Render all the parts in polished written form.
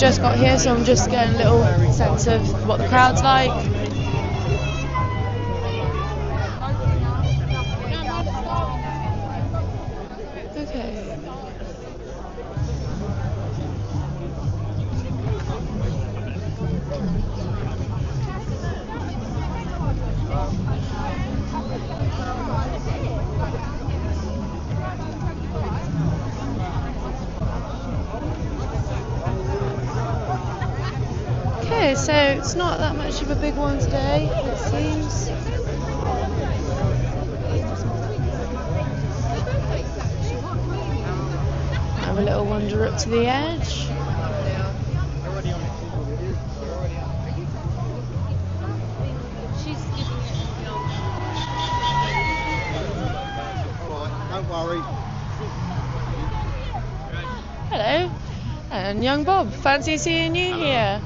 just got here, so I'm just getting a little sense of what the crowd's like. Okay. Okay, so it's not that much of a big one today, it seems. Have a little wander up to the edge. Don't worry. Hello, and young Bob, fancy seeing you here.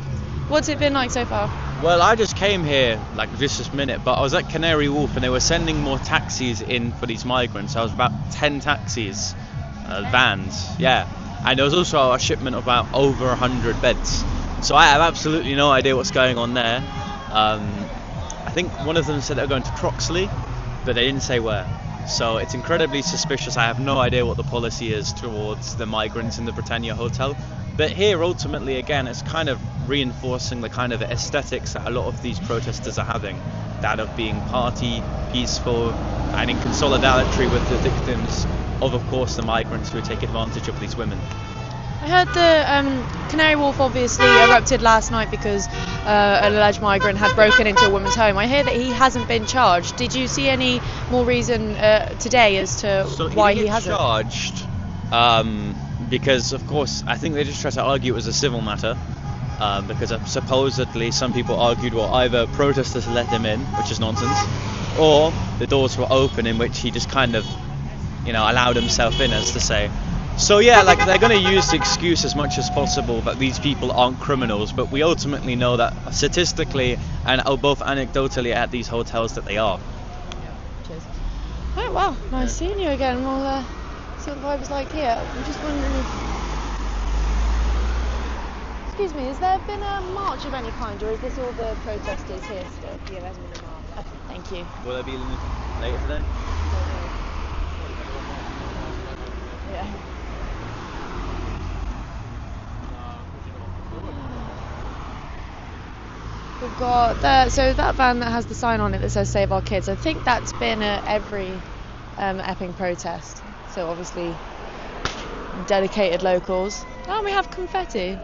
What's it been like so far? Well, I just came here like just this minute, but I was at Canary Wharf and they were sending more taxis in for these migrants. I was about 10 taxis, vans, yeah. And there was also a shipment of about over 100 beds. So I have absolutely no idea what's going on there. I think one of them said they were going to Croxley, but they didn't say where. So it's incredibly suspicious. I have no idea what the policy is towards the migrants in the Britannia Hotel. But here, ultimately, again, it's kind of reinforcing the kind of aesthetics that a lot of these protesters are having. That of being party, peaceful, and in solidarity with the victims of course, the migrants who take advantage of these women. I heard the Canary Wharf obviously erupted last night because an alleged migrant had broken into a woman's home. I hear that he hasn't been charged. Did you see any more reason today as to why he hasn't? Charged because, of course, I think they just try to argue it was a civil matter because supposedly some people argued, well, either protesters let him in, which is nonsense, or the doors were open in which he just kind of, allowed himself in, as to say. So yeah, like they're going to use the excuse as much as possible that these people aren't criminals, but we ultimately know that statistically and both anecdotally at these hotels that they are. Cheers. Right, well, nice seeing you again. We'll see what the vibe is like here. I'm just wondering if... Excuse me, has there been a march of any kind, or is this all the protesters here still? Yeah, there's been a march. Okay, thank you. Will there be later today? Yeah. We've got that van that has the sign on it that says Save Our Kids. I think that's been at every Epping protest. So obviously dedicated locals. Oh, we have confetti.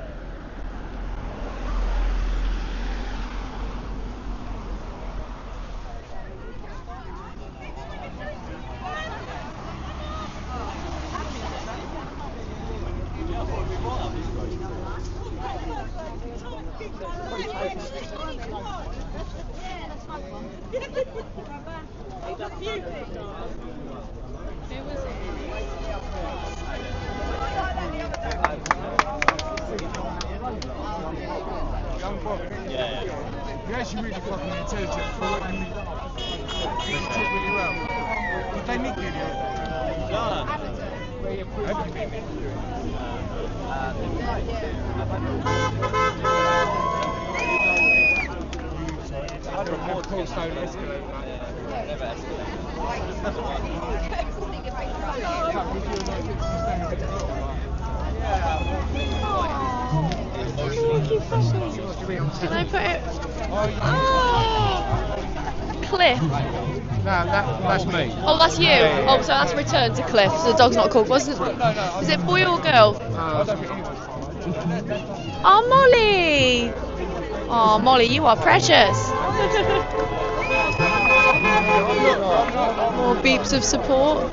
You're actually really fucking intelligent for what you talk really well. Did they meet you the other day? Have you met me? Of course, don't escalate, mate. Never escalate. Can I put it? Oh, Cliff. No, that's me. Oh, that's you. Oh, so that's return to Cliff. So the dog's not called. Is it boy or girl? I don't think anyone's. Oh, Molly. Oh, Molly, you are precious. More beeps of support.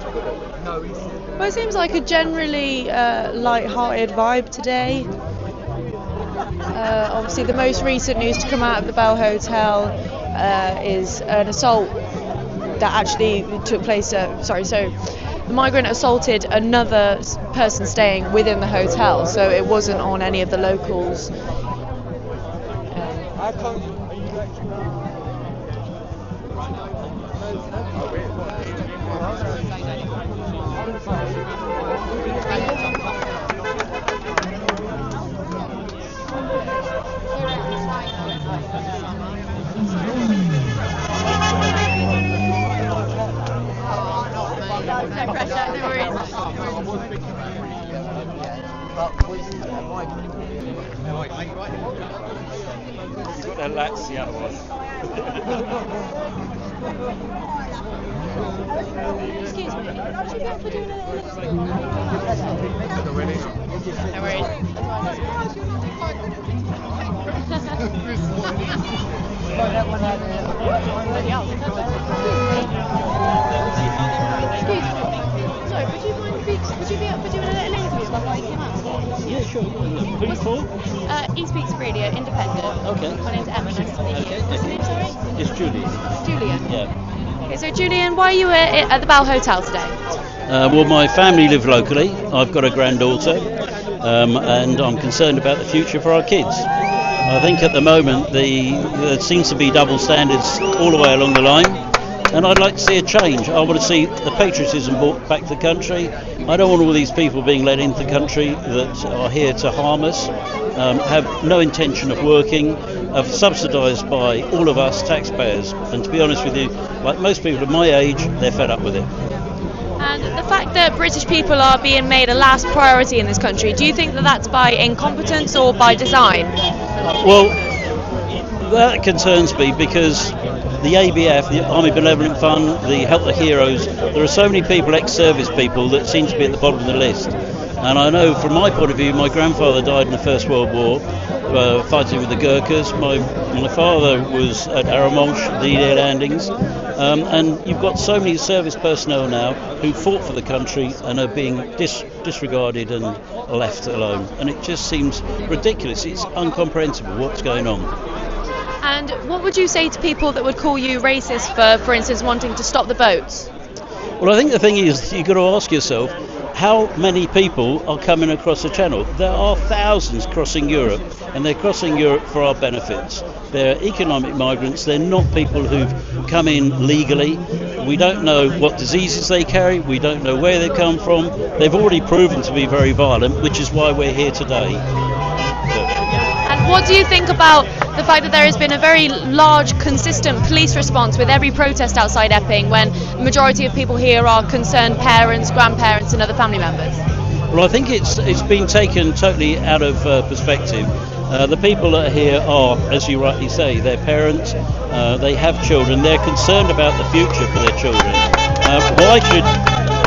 Well, it seems like a generally light-hearted vibe today. Obviously, the most recent news to come out of the Bell Hotel is an assault that actually took place. So the migrant assaulted another person staying within the hotel, so it wasn't on any of the locals. You've got their lats, the other one. Excuse me, would you go for doing No worries. Excuse me. Sorry, would you be up for doing a little interview about why you came out today? Yeah, sure. Who are you for? He speaks freely, independent. Okay. My name's Emma, nice to meet you. Okay. What's your name, sorry? It's Julie. Julian. Yeah. Okay, so Julian, why are you at the Bell Hotel today? Well, my family live locally. I've got a granddaughter, and I'm concerned about the future for our kids. I think at the moment there seems to be double standards all the way along the line, and I'd like to see a change. I want to see the patriotism brought back to the country. I don't want all these people being let into the country that are here to harm us, have no intention of working, are subsidised by all of us taxpayers. And to be honest with you, like most people of my age, they're fed up with it. And the fact that British people are being made a last priority in this country, do you think that that's by incompetence or by design? Well, that concerns me because the ABF, the Army Benevolent Fund, the Help the Heroes, there are so many people, ex-service people, that seem to be at the bottom of the list. And I know from my point of view, my grandfather died in the First World War, fighting with the Gurkhas. My father was at Aramonch, the air landings. And you've got so many service personnel now who fought for the country and are being disregarded and left alone. And it just seems ridiculous. It's incomprehensible what's going on. And what would you say to people that would call you racist for instance, wanting to stop the boats? Well, I think the thing is, you've got to ask yourself, how many people are coming across the channel? There are thousands crossing Europe, and they're crossing Europe for our benefits. They're economic migrants, they're not people who've come in legally. We don't know what diseases they carry, we don't know where they come from. They've already proven to be very violent, which is why we're here today. And what do you think about the fact that there has been a very large, consistent police response with every protest outside Epping, when the majority of people here are concerned parents, grandparents and other family members? Well, I think it's been taken totally out of perspective. The people that are here are, as you rightly say, they're parents, they have children, they're concerned about the future for their children.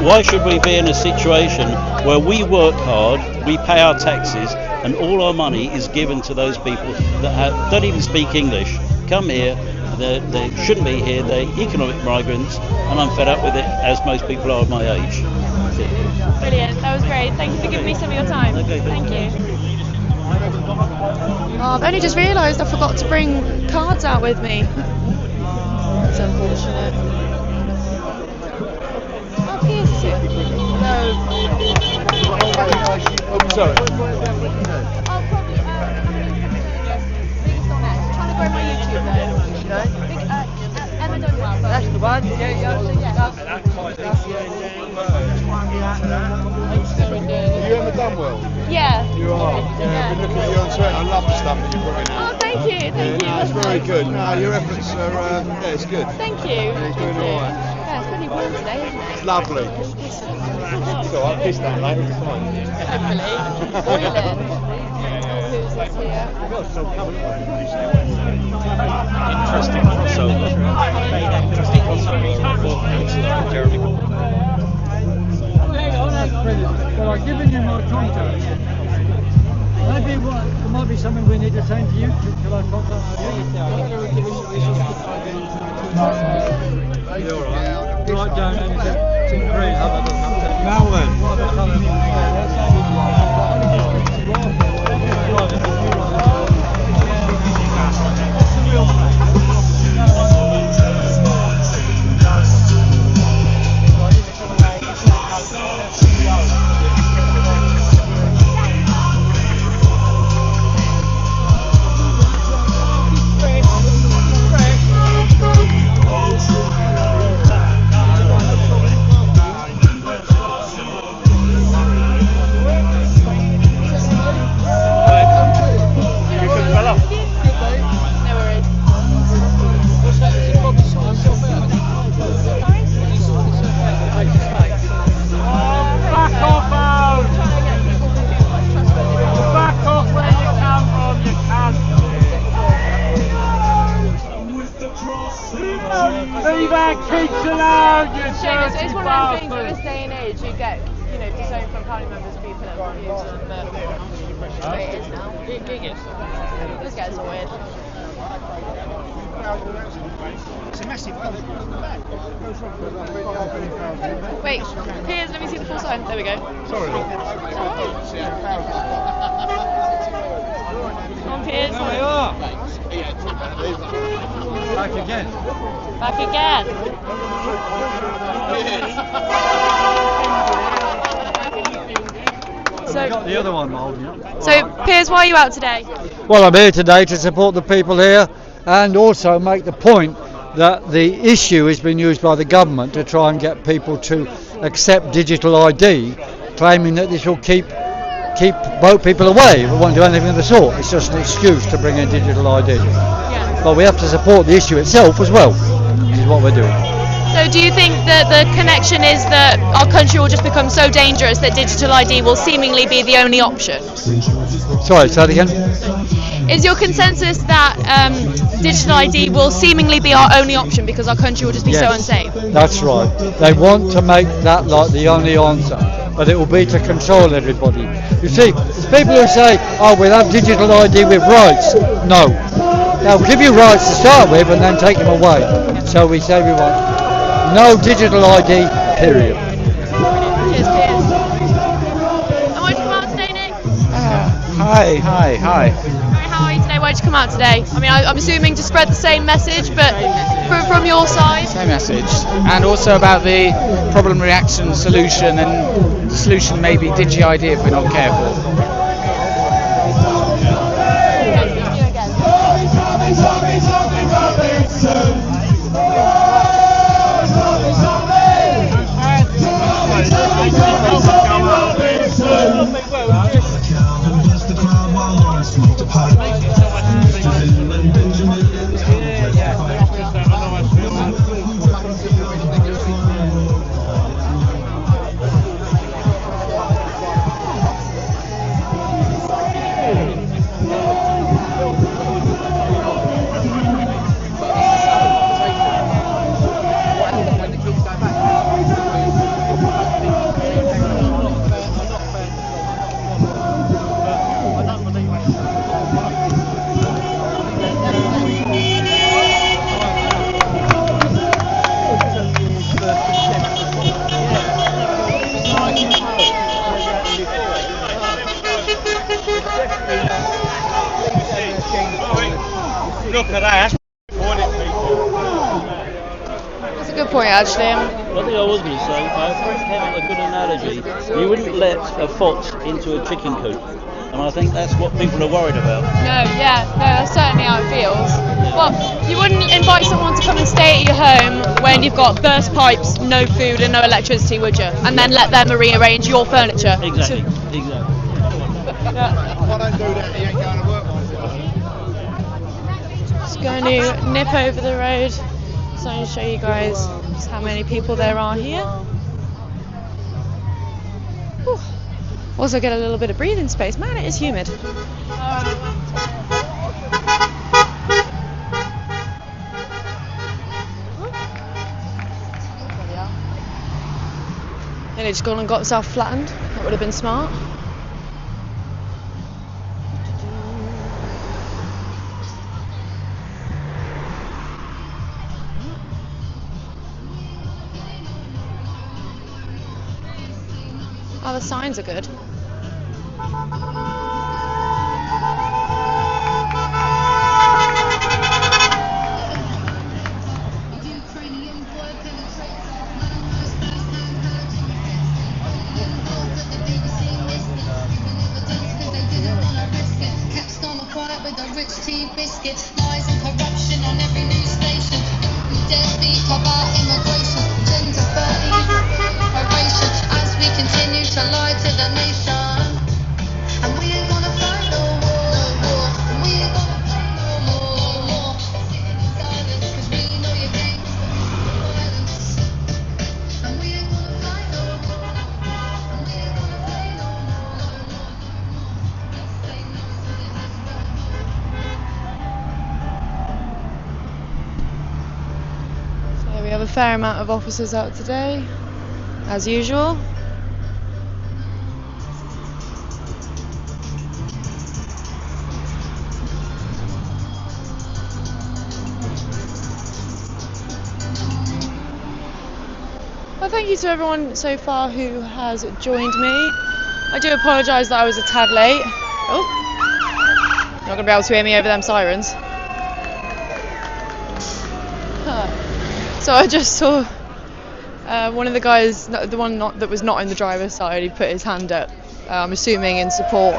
Why should we be in a situation where we work hard, we pay our taxes, and all our money is given to those people that don't even speak English, come here, they shouldn't be here, they're economic migrants, and I'm fed up with it, as most people are of my age. Brilliant, that was great. Thank you for giving me some of your time. Okay, thank you. Oh, I've only just realised I forgot to bring cards out with me. It's unfortunate. Oh, Piers is here. No. Oh, sorry. Oh, probably. Biggest on X. Trying to grow my YouTube though. Big, Emma Dunwell. That's the one. Yeah. Are you Emma Dunwell? Yeah. You are. Yeah, I've been looking at you on Twitter. I love the stuff that you're putting out. Oh, thank you. Thank you. That's very good. No, your efforts are, it's good. Thank you. You're doing all right. Yeah, it's pretty warm today, isn't it? It's lovely. So I pissed that later, it's fine. Hopefully. Boiling. Who's this here? Interesting crossover. Interesting crossover. Jeremy Corbyn. Well, I've given you my contact. Maybe there might be something we need to send to you. Shall I contact you? You're all right. Write down anything to agree. Now then. allowed, you It's dirty one of them things in bastard! this day and age, you get, disowned from family members, people that won't use them, but it's the way it is now. This gets weird. It's a massive Wait, Piers, let me see the full sign. There we go. Sorry. Come on, Piers. There we are. Back again. Back again. So, The other one holding up. so Piers, why are you out today? Well, I'm here today to support the people here and also make the point that the issue has been used by the government to try and get people to accept digital ID, claiming that this will keep boat people away. We won't do anything of the sort. It's just an excuse to bring in digital ID. Yeah. But we have to support the issue itself as well, which is what we're doing. So do you think that the connection is that our country will just become so dangerous that digital ID will seemingly be the only option? Sorry, say that again? Is your consensus that digital ID will seemingly be our only option because our country will just be so unsafe? That's right. They want to make that like the only answer, but it will be to control everybody. You see, there's people who say, oh, we'll have digital ID with rights. No. They'll give you rights to start with and then take them away. So we say we want no digital ID, period. Cheers, Piers. And why'd you come out today, Nick? Hi. Hi, how are you today? Why'd you come out today? I mean, I'm assuming to spread the same message, but from your side? Same message. And also about the problem, reaction, solution, and the solution may be digi-ID if we're not careful. Look at that. That's a good point, actually. One thing I was going to say, my friend came up with a good analogy. You wouldn't let a fox into a chicken coop. And I think that's what people are worried about. No, that's certainly how it feels. Well, you wouldn't invite someone to come and stay at your home when you've got burst pipes, no food and no electricity, would you? And then let them rearrange your furniture. Exactly. If I don't do that, he ain't going to work. Just going to nip over the road so I can show you guys just how many people there are here. Whew. Also get a little bit of breathing space. Man, it is humid. Nearly just gone and got himself flattened. That would have been smart. Oh, the signs are good. With a rich tea biscuit, lies and corruption on every news station. We dare speak about immigration, gender separation, as we continue to lie to the nation. And we ain't gonna fight no war, and we ain't gonna fight no more. Sitting in silence, 'cause we know your game's violence. And we ain't gonna fight no war, and we ain't gonna fight no more. Let's say no to the a fair amount of officers out today, as usual. Well, thank you to everyone so far who has joined me. I do apologise that I was a tad late. Oh, not going to be able to hear me over them sirens. So I just saw one of the guys, the one that was not in the driver's side, he put his hand up, I'm assuming in support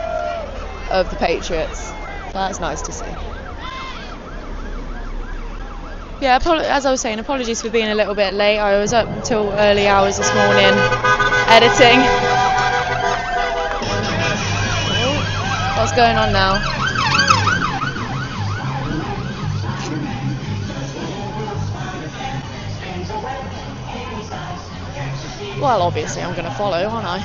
of the Patriots. So that's nice to see. Yeah, as I was saying, apologies for being a little bit late. I was up until early hours this morning editing. What's going on now? Well, obviously I'm going to follow, aren't I?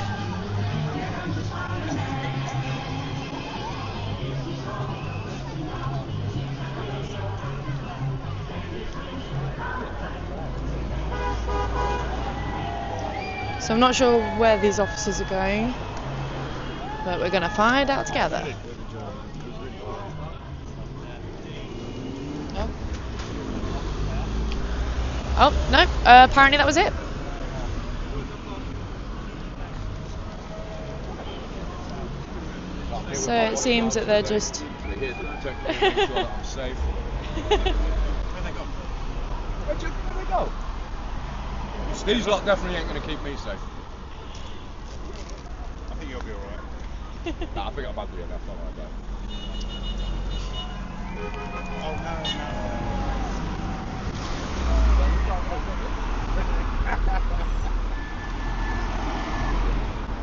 So I'm not sure where these officers are going, but we're going to find out together. Oh, no, apparently that was it. So it seems that they're just... They're here to protect me and make sure that I'm safe. Where'd they go? These lot definitely ain't going to keep me safe. I think you'll be alright. Nah, I think I'm badly enough, don't worry about it. Oh no,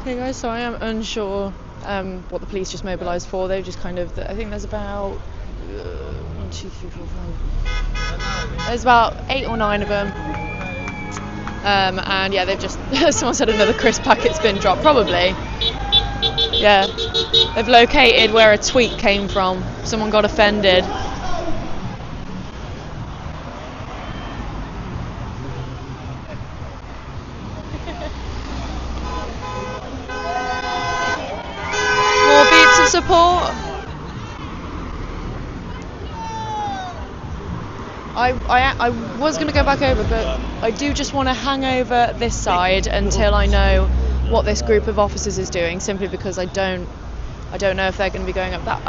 Okay guys, so I am unsure what the police just mobilised for. They've just kind of, I think there's about 1, 2, 3, 4, 5. There's about 8 or 9 of them. And yeah, they've just, someone said another crisp packet's been dropped, probably. Yeah, they've located where a tweet came from. Someone got offended. More beeps of support. I was going to go back over, but I do just want to hang over this side until I know what this group of officers is doing, simply because I don't know if they're going to be going up that.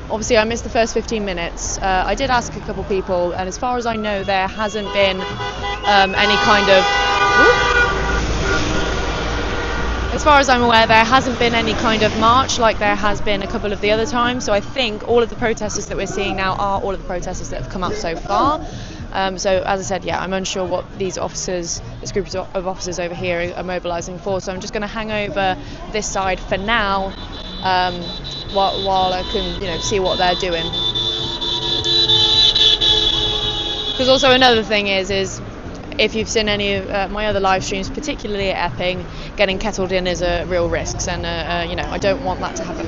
Obviously I missed the first 15 minutes. I did ask a couple people, and as far as I know, there hasn't been any kind of. As far as I'm aware, there hasn't been any kind of march like there has been a couple of the other times. So I think all of the protesters that we're seeing now are all of the protesters that have come out so far. So as I said, yeah, I'm unsure what these officers, this group of officers over here are mobilising for. So I'm just going to hang over this side for now, while I can, see what they're doing. Because also another thing is if you've seen any of my other live streams, particularly at Epping, getting kettled in is a real risk, and I don't want that to happen.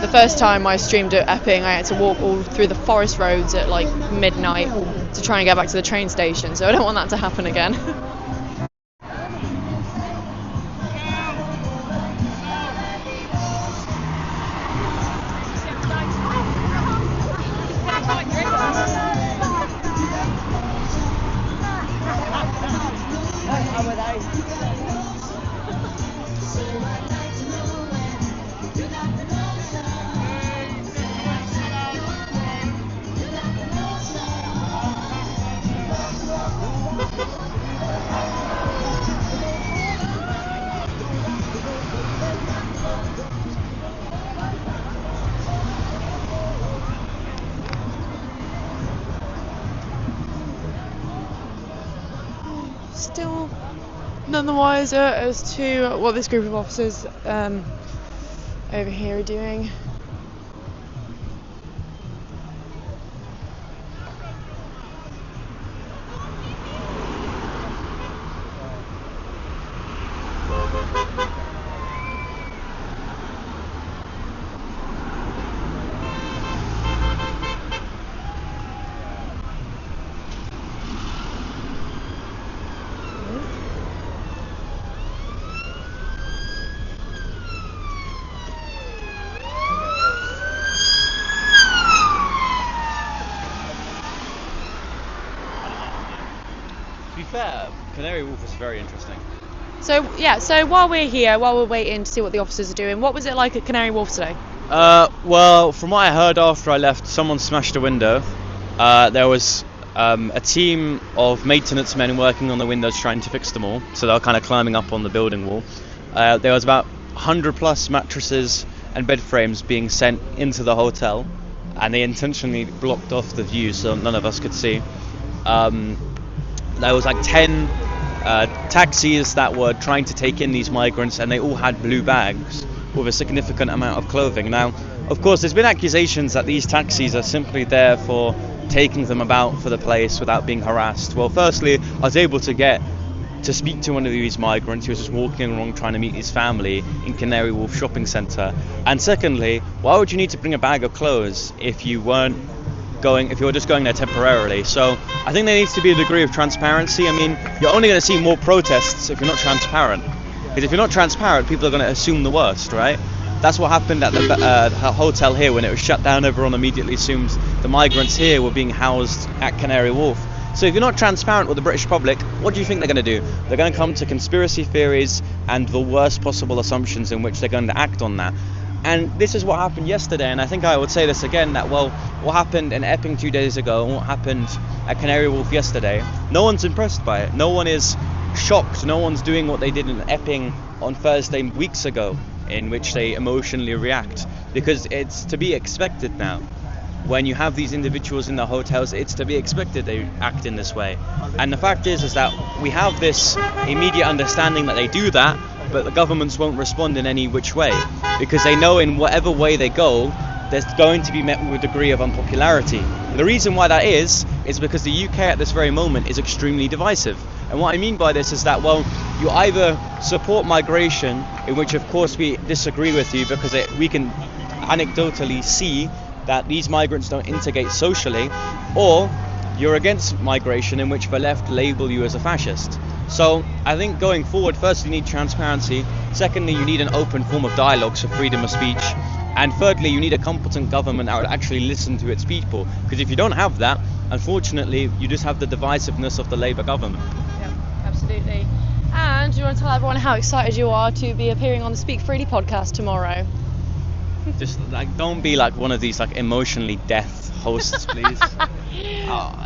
The first time I streamed at Epping, I had to walk all through the forest roads at like midnight to try and get back to the train station, so I don't want that to happen again. Still none the wiser as to what this group of officers over here are doing. fair, Canary Wharf is very interesting. So while we're here, while we're waiting to see what the officers are doing, what was it like at Canary Wharf today? Well, from what I heard after I left, someone smashed a window. There was a team of maintenance men working on the windows trying to fix them all, so they were kind of climbing up on the building wall. There was about 100 plus mattresses and bed frames being sent into the hotel, and they intentionally blocked off the view so none of us could see. There was like 10 taxis that were trying to take in these migrants, and they all had blue bags with a significant amount of clothing. Now, of course, there's been accusations that these taxis are simply there for taking them about for the place without being harassed. Well, firstly, I was able to get to speak to one of these migrants who was just walking along trying to meet his family in Canary Wharf shopping centre. And secondly, why would you need to bring a bag of clothes if you were just going there temporarily? So I think there needs to be a degree of transparency. I mean, you're only going to see more protests if you're not transparent. Because if you're not transparent, people are going to assume the worst, right? That's what happened at the hotel here when it was shut down. Everyone immediately assumed the migrants here were being housed at Canary Wharf. So if you're not transparent with the British public, what do you think they're going to do? They're going to come to conspiracy theories and the worst possible assumptions in which they're going to act on that. And this is what happened yesterday, and I think I would say this again, that, well, what happened in Epping 2 days ago and what happened at Canary Wharf yesterday, no one's impressed by it. No one is shocked. No one's doing what they did in Epping on Thursday weeks ago, in which they emotionally react, because it's to be expected now. When you have these individuals in the hotels, it's to be expected they act in this way. And the fact is that we have this immediate understanding that they do that, but the governments won't respond in any which way, because they know in whatever way they go, there's going to be met with a degree of unpopularity. The reason why that is because the UK at this very moment is extremely divisive. And what I mean by this is that, well, you either support migration, in which of course we disagree with you because we can anecdotally see that these migrants don't integrate socially, or you're against migration, in which the left label you as a fascist. So I think going forward, first you need transparency, secondly you need an open form of dialogue, so freedom of speech, and thirdly you need a competent government that would actually listen to its people, because if you don't have that, unfortunately you just have the divisiveness of the Labour government. Yeah, absolutely. And do you want to tell everyone how excited you are to be appearing on the Speak Freely podcast tomorrow? Just like, don't be like one of these like emotionally deaf hosts, please.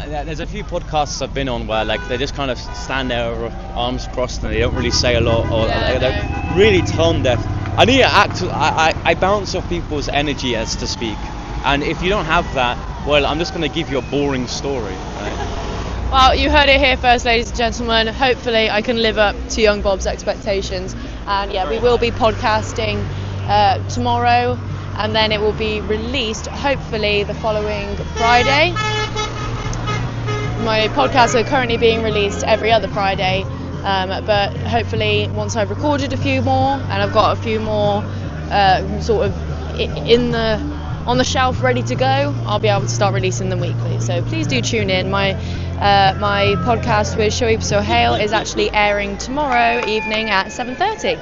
There's a few podcasts I've been on where like they just kind of stand there with arms crossed and they don't really say a lot, or they're really tone deaf. I need to act. I bounce off people's energy as to speak, and if you don't have that, well, I'm just going to give you a boring story. Right? Well, you heard it here first, ladies and gentlemen. Hopefully I can live up to young Bob's expectations, and yeah, we will be podcasting tomorrow, and then it will be released hopefully the following Friday. My podcasts are currently being released every other Friday, but hopefully once I've recorded a few more and I've got a few more sort of on the shelf ready to go, I'll be able to start releasing them weekly. So please do tune in. My podcast with Shoaib Sohail is actually airing tomorrow evening at 7:30.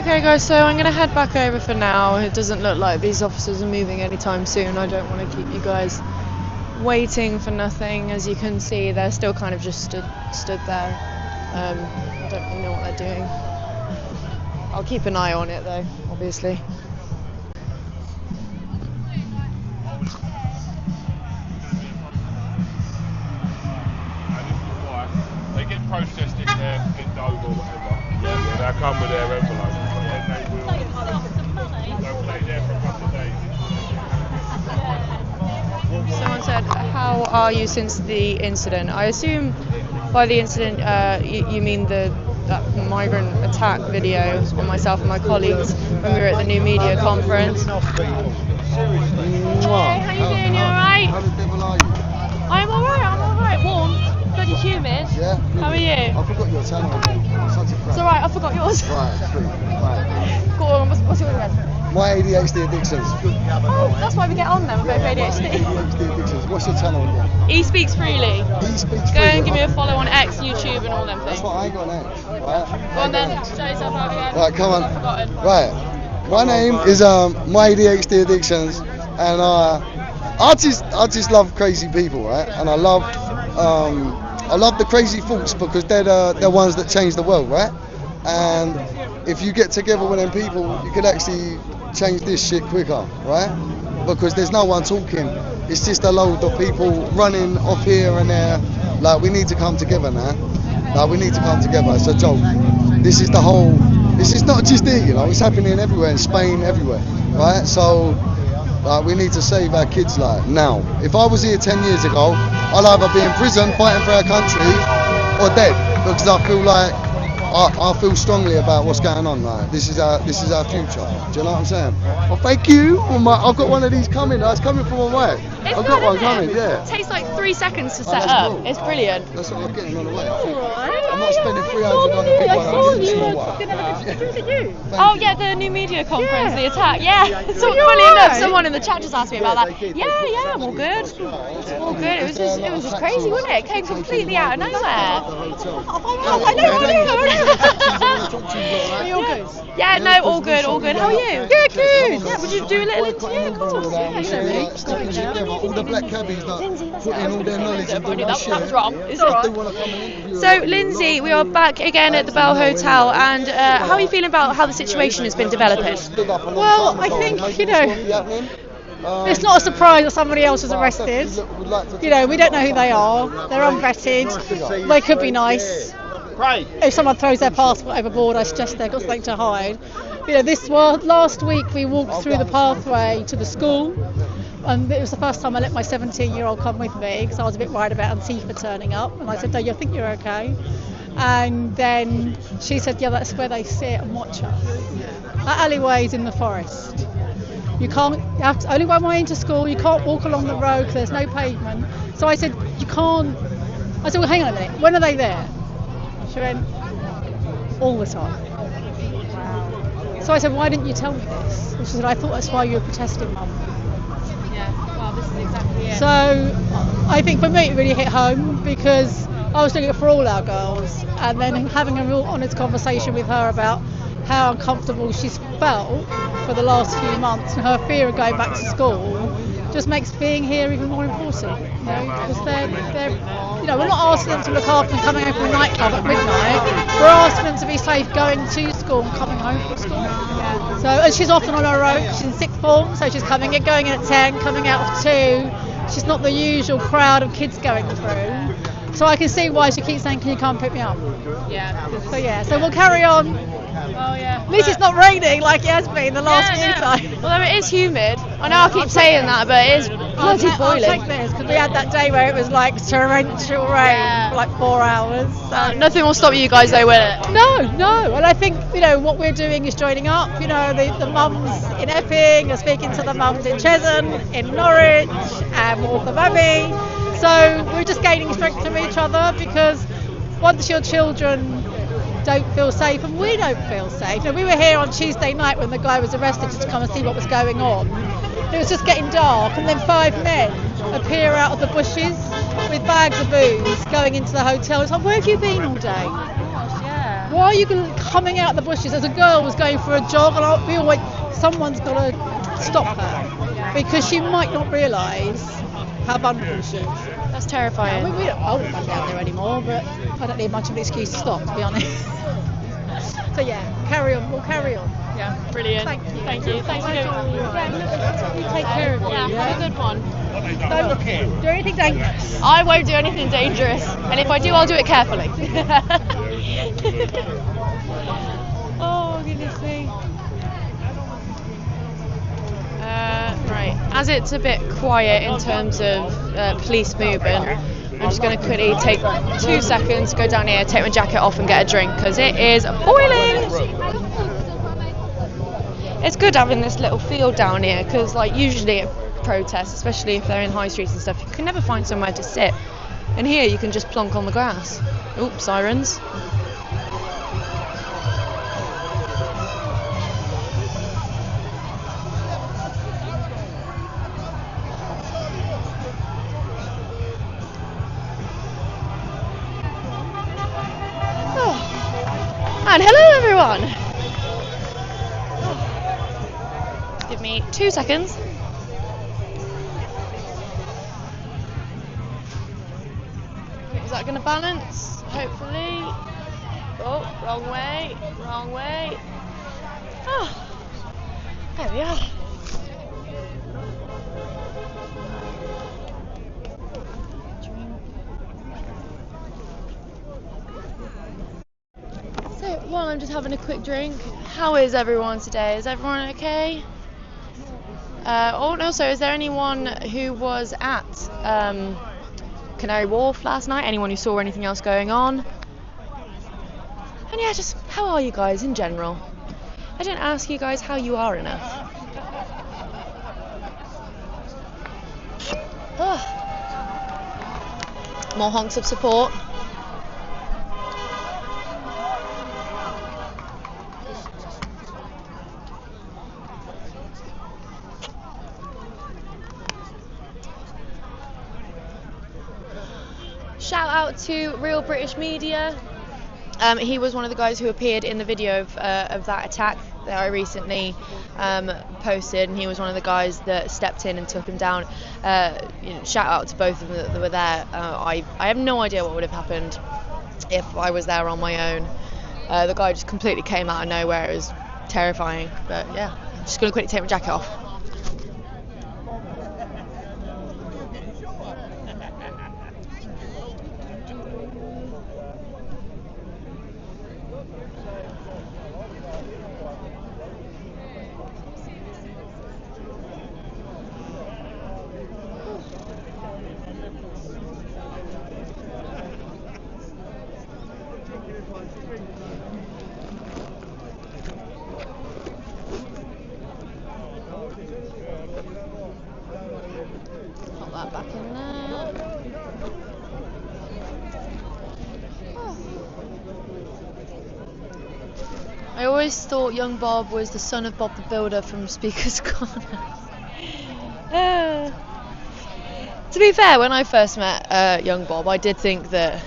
Okay guys, so I'm going to head back over for now. It doesn't look like these officers are moving anytime soon. I don't want to keep you guys waiting for nothing. As you can see, they're still kind of just stood there. I don't really know what they're doing. I'll keep an eye on it though, obviously. They get processed in Dover or whatever. Yeah, they'll come with their envelope. They'll play there for a couple of days. Someone said, how are you since the incident? I assume by the incident you mean that migrant attack video on myself and my colleagues when we were at the New Media Conference. Hey, how you doing? You alright? I'm alright. Warm, bloody humid. Yeah. How are you? I forgot your channel again. It's alright, I forgot yours. Right. Go on, what's yours again? My ADHD addictions. Oh, that's why we get on then, we're both ADHD. ADHD addictions. What's your channel again? He Speaks Freely. He Speaks Go Freely. and give me a follow on X, YouTube and all them things. That's what I ain't got an X. Right. Go on then, show yourself out again. Right, come on. I've forgotten. Right. My name is My ADHD Addictions, and I just love crazy people, right? And I love the crazy thoughts because they're the ones that change the world, right? And if you get together with them people, you could actually change this shit quicker, right? Because there's no one talking. It's just a load of people running off here and there. Like, we need to come together now. Like, we need to come together. It's a joke. This is not just here, you know. It's happening everywhere, in Spain, everywhere, right? So, we need to save our kids, like, now. If I was here 10 years ago, I'd either be in prison fighting for our country or dead, because I feel like I feel strongly about what's going on. Like, this is our future. Do you know what I'm saying? Well, thank you. I've got one of these coming. It's coming from my way. I've got one coming. Yeah. It takes like 3 seconds to set up. Cool. It's brilliant. That's what I'm getting on the way. I'm not spending 300 on a big one. I'm getting Oh yeah, the New Media Conference, the attack. Yeah. So funny enough, someone in the chat just asked me about that. Yeah, I'm all good. All good. It was just crazy, wasn't it? It came completely out of nowhere. I know. Are you all good? Yeah, no, all good. How are you? Good. Yeah, would you do a little interview? Of course. all the black cabbies that put in all their knowledge and do that shit. That was wrong. It's alright. So, Lindsay, we are back again at the Bell Hotel, and how are you feeling about how the situation has been developing? Well, I think, it's not a surprise that somebody else is arrested. We don't know who they are. They're unvetted. They could be nice. If someone throws their passport overboard, I suggest they've got something to hide. Last week we walked through the pathway to the school, and it was the first time I let my 17-year-old come with me because I was a bit worried about Antifa turning up, and I said, "No, you think you're okay?" And then she said, "Yeah, that's where they sit and watch us." That alleyway is in the forest. You have to, only one way into school. You can't walk along the road because there's no pavement. So I said, "You can't." I said, "Well, hang on a minute. When are they there?" She went, "All the time." So I said, "Why didn't you tell me this?" She said, "I thought that's why you were protesting, Mum." Yeah, well, this is exactly it. So I think for me it really hit home because I was doing it for all our girls, and then having a real honest conversation with her about how uncomfortable she's felt for the last few months and her fear of going back to school just makes being here even more important. Because we're not asking them to look after them coming home from a nightclub at midnight. We're asking them to be safe going to school and coming home from school. Yeah. So, and she's often on her own. She's in sixth form, so she's going in at 10, coming out of 2. She's not the usual crowd of kids going through. So I can see why she keeps saying, "Can you come pick me up?" Yeah. So we'll carry on. Oh yeah. At least it's not raining like it has been the last few times. Although it is humid. I know I keep saying that, but it is bloody boiling. I'll take this because we had that day where it was like torrential rain for like 4 hours. So. Nothing will stop you guys though, will it? No. And I think what we're doing is joining up. The mums in Epping are speaking to the mums in Chesham, in Norwich, and Waltham Abbey. So we're just gaining strength from each other because once your children don't feel safe and we don't feel safe. We were here on Tuesday night when the guy was arrested just to come and see what was going on. It was just getting dark, and then 5 men appear out of the bushes with bags of booze going into the hotel. It's like, where have you been all day? Yeah. Why are you coming out of the bushes? As a girl was going for a jog, and we always, someone's got to stop her because she might not realise how vulnerable she is. That's terrifying. I wouldn't run down there anymore, but I don't need much of an excuse to stop, to be honest. So yeah, we'll carry on. Yeah, brilliant. Thank you. Thanks for doing You take care of you. Yeah, have a good one. Don't do anything dangerous. I won't do anything dangerous, and if I do, I'll do it carefully. Oh, goodness me. Right, as it's a bit quiet in terms of police movement. I'm just going to quickly take 2 seconds, go down here, take my jacket off and get a drink because it is boiling. It's good having this little field down here because like usually at protests, especially if they're in high streets and stuff, you can never find somewhere to sit. And here you can just plonk on the grass. Oops, sirens. And hello everyone! Give me 2 seconds. Is that going to balance? Hopefully. Oh, wrong way, wrong way. Oh, there we are. So, while I'm just having a quick drink, how is everyone today? Is everyone okay? Also, is there anyone who was at Canary Wharf last night? Anyone who saw anything else going on? And yeah, just how are you guys in general? I don't ask you guys how you are enough. More honks of support. Shout out to Real British Media. He was one of the guys who appeared in the video of that attack that I recently posted, and he was one of the guys that stepped in and took him down. Shout out to both of them that were there. I have no idea what would have happened if I was there on my own. The guy just completely came out of nowhere. It was terrifying. But yeah, I'm just going to quickly take my jacket off. Pop that back in there. I always thought young Bob was the son of Bob the Builder from Speaker's Corner. To be fair, when I first met young Bob, I did think that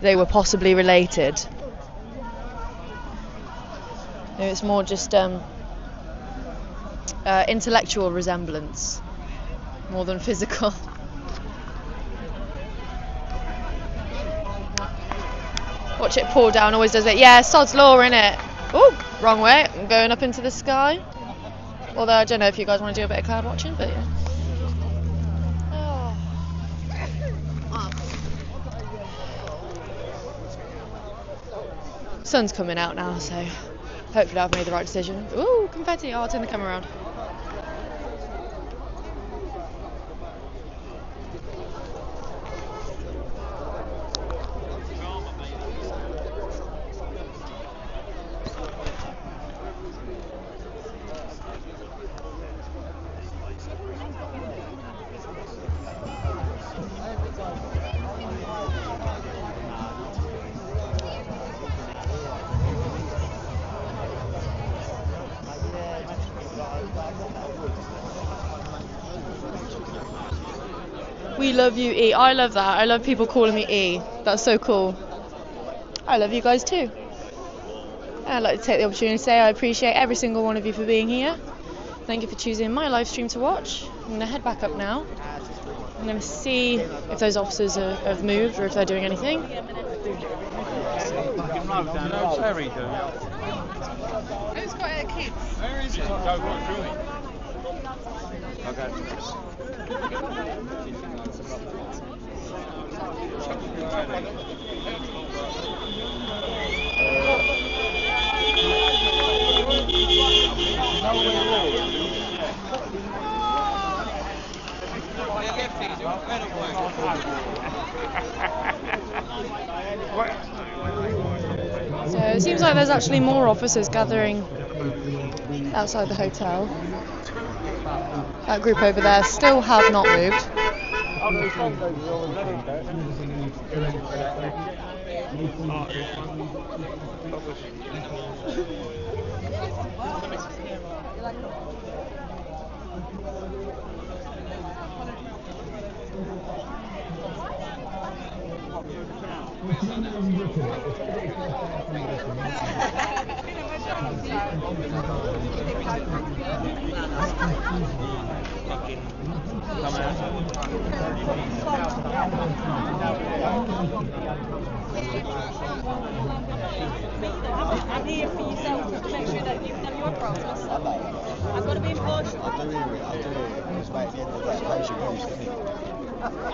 they were possibly related. It's more just intellectual resemblance more than physical. Watch it pour down, always does it. Yeah, sod's law, innit? Ooh, wrong way. I'm going up into the sky. Although I don't know if you guys want to do a bit of cloud watching, but yeah. Sun's coming out now, so hopefully I've made the right decision. Ooh, confetti. Oh, I'll turn the camera around. We love you, E. I love that. I love people calling me E. That's so cool. I love you guys too. And I'd like to take the opportunity to say I appreciate every single one of you for being here. Thank you for choosing my live stream to watch. I'm going to head back up now. I'm going to see if those officers have moved or if they're doing anything. Who's got kids? Where is it? Go right through it. Okay. it seems like there's actually more officers gathering outside the hotel. That group over there still have not moved. I'm here for yourself to make sure that you know your process. I've got to be impartial. I'm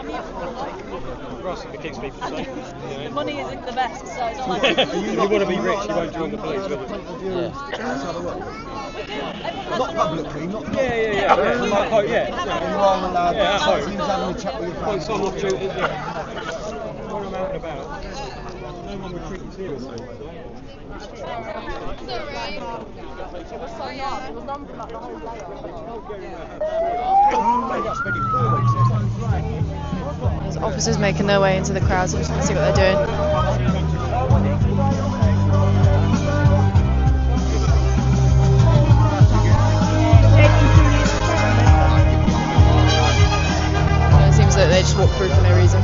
here for Ross, it keeps people safe. the money isn't the best, so it's not like If you want to be rich, you won't join the police, will you? Not publicly, not Yeah. Oh, yeah. You are allowed. Yeah, at home. Seems having a chat with your Well, friends. some opportunity, yeah. When I'm out and about, no one would treat you seriously. There's officers making their way into the crowd, so I'm just going to see what they're doing. It seems that they just walk through for no reason.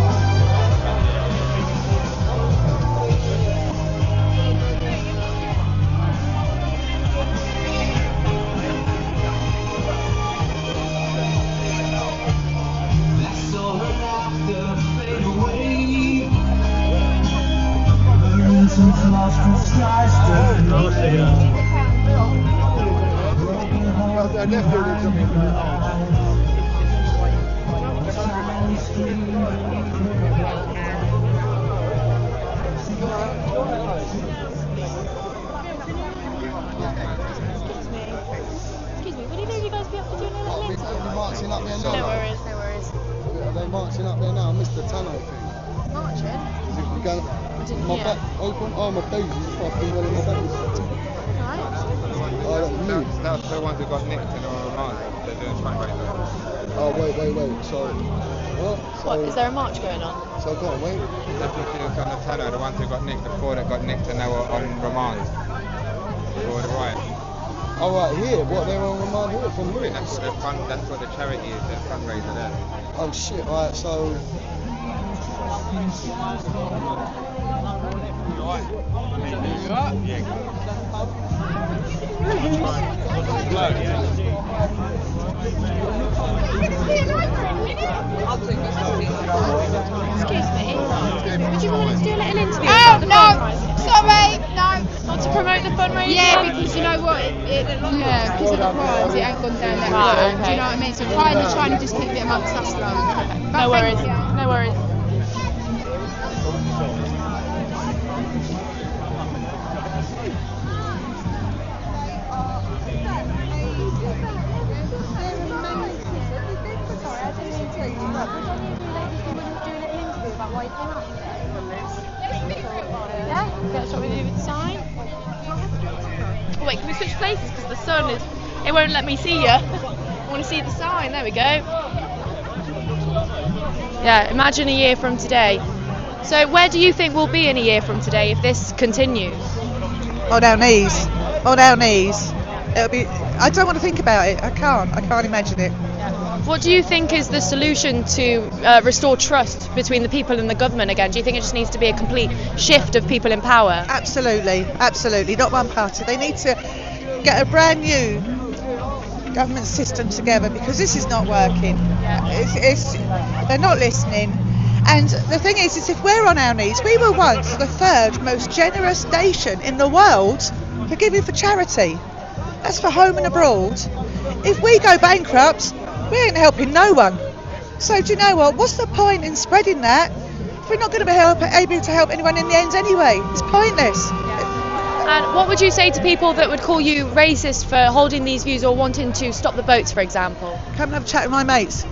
Excuse me, would either of you guys be up for doing a little interview? Marching up there now. No worries, no worries. Are they marching up there now? Mr. Tano thing. Marching? Is it going? didn't My hear. back open. Oh, my baby. Fucking well in my back. Oh, that's me. That's the ones who got nicked in our remand. They're doing fundraiser. Oh, wait. So, what? So, What, is there a march going on? So go on, wait. That's what she was on the tunnel, the ones who got nicked, the four that got nicked and they were on remand. Or the right. Oh, right here. What, they're on remand here from here? That's what the charity is, the fundraiser there. Oh shit, right, so... Excuse me. Would you want to do a little interview Oh, about the no, fundraising? sorry, no. Not to promote the fundraising? Yeah, because you know what, because of the crimes, it ain't gone down that road. Right, Do okay. you know what I mean? So kind of trying to just keep it amongst us though. No worries. No worries. Yeah, get a shot with you with the sign. Oh, wait, can we switch places? Because the sun is. It won't let me see you. I want to see the sign. There we go. Yeah, imagine a year from today. So, where do you think we'll be in a year from today if this continues? On our knees. On our knees. It'll be. I don't want to think about it. I can't imagine it. What do you think is the solution to restore trust between the people and the government again? Do you think it just needs to be a complete shift of people in power? Absolutely. Not one party. They need to get a brand new government system together because this is not working. They're not listening. And the thing is if we're on our knees, we were once the third most generous nation in the world for giving for charity. That's for home and abroad. If we go bankrupt, we ain't helping no one. So do you know what? What's the point in spreading that if we're not going to be able to help anyone in the end anyway? It's pointless. And what would you say to people that would call you racist for holding these views or wanting to stop the boats, for example? Come and have a chat with my mates.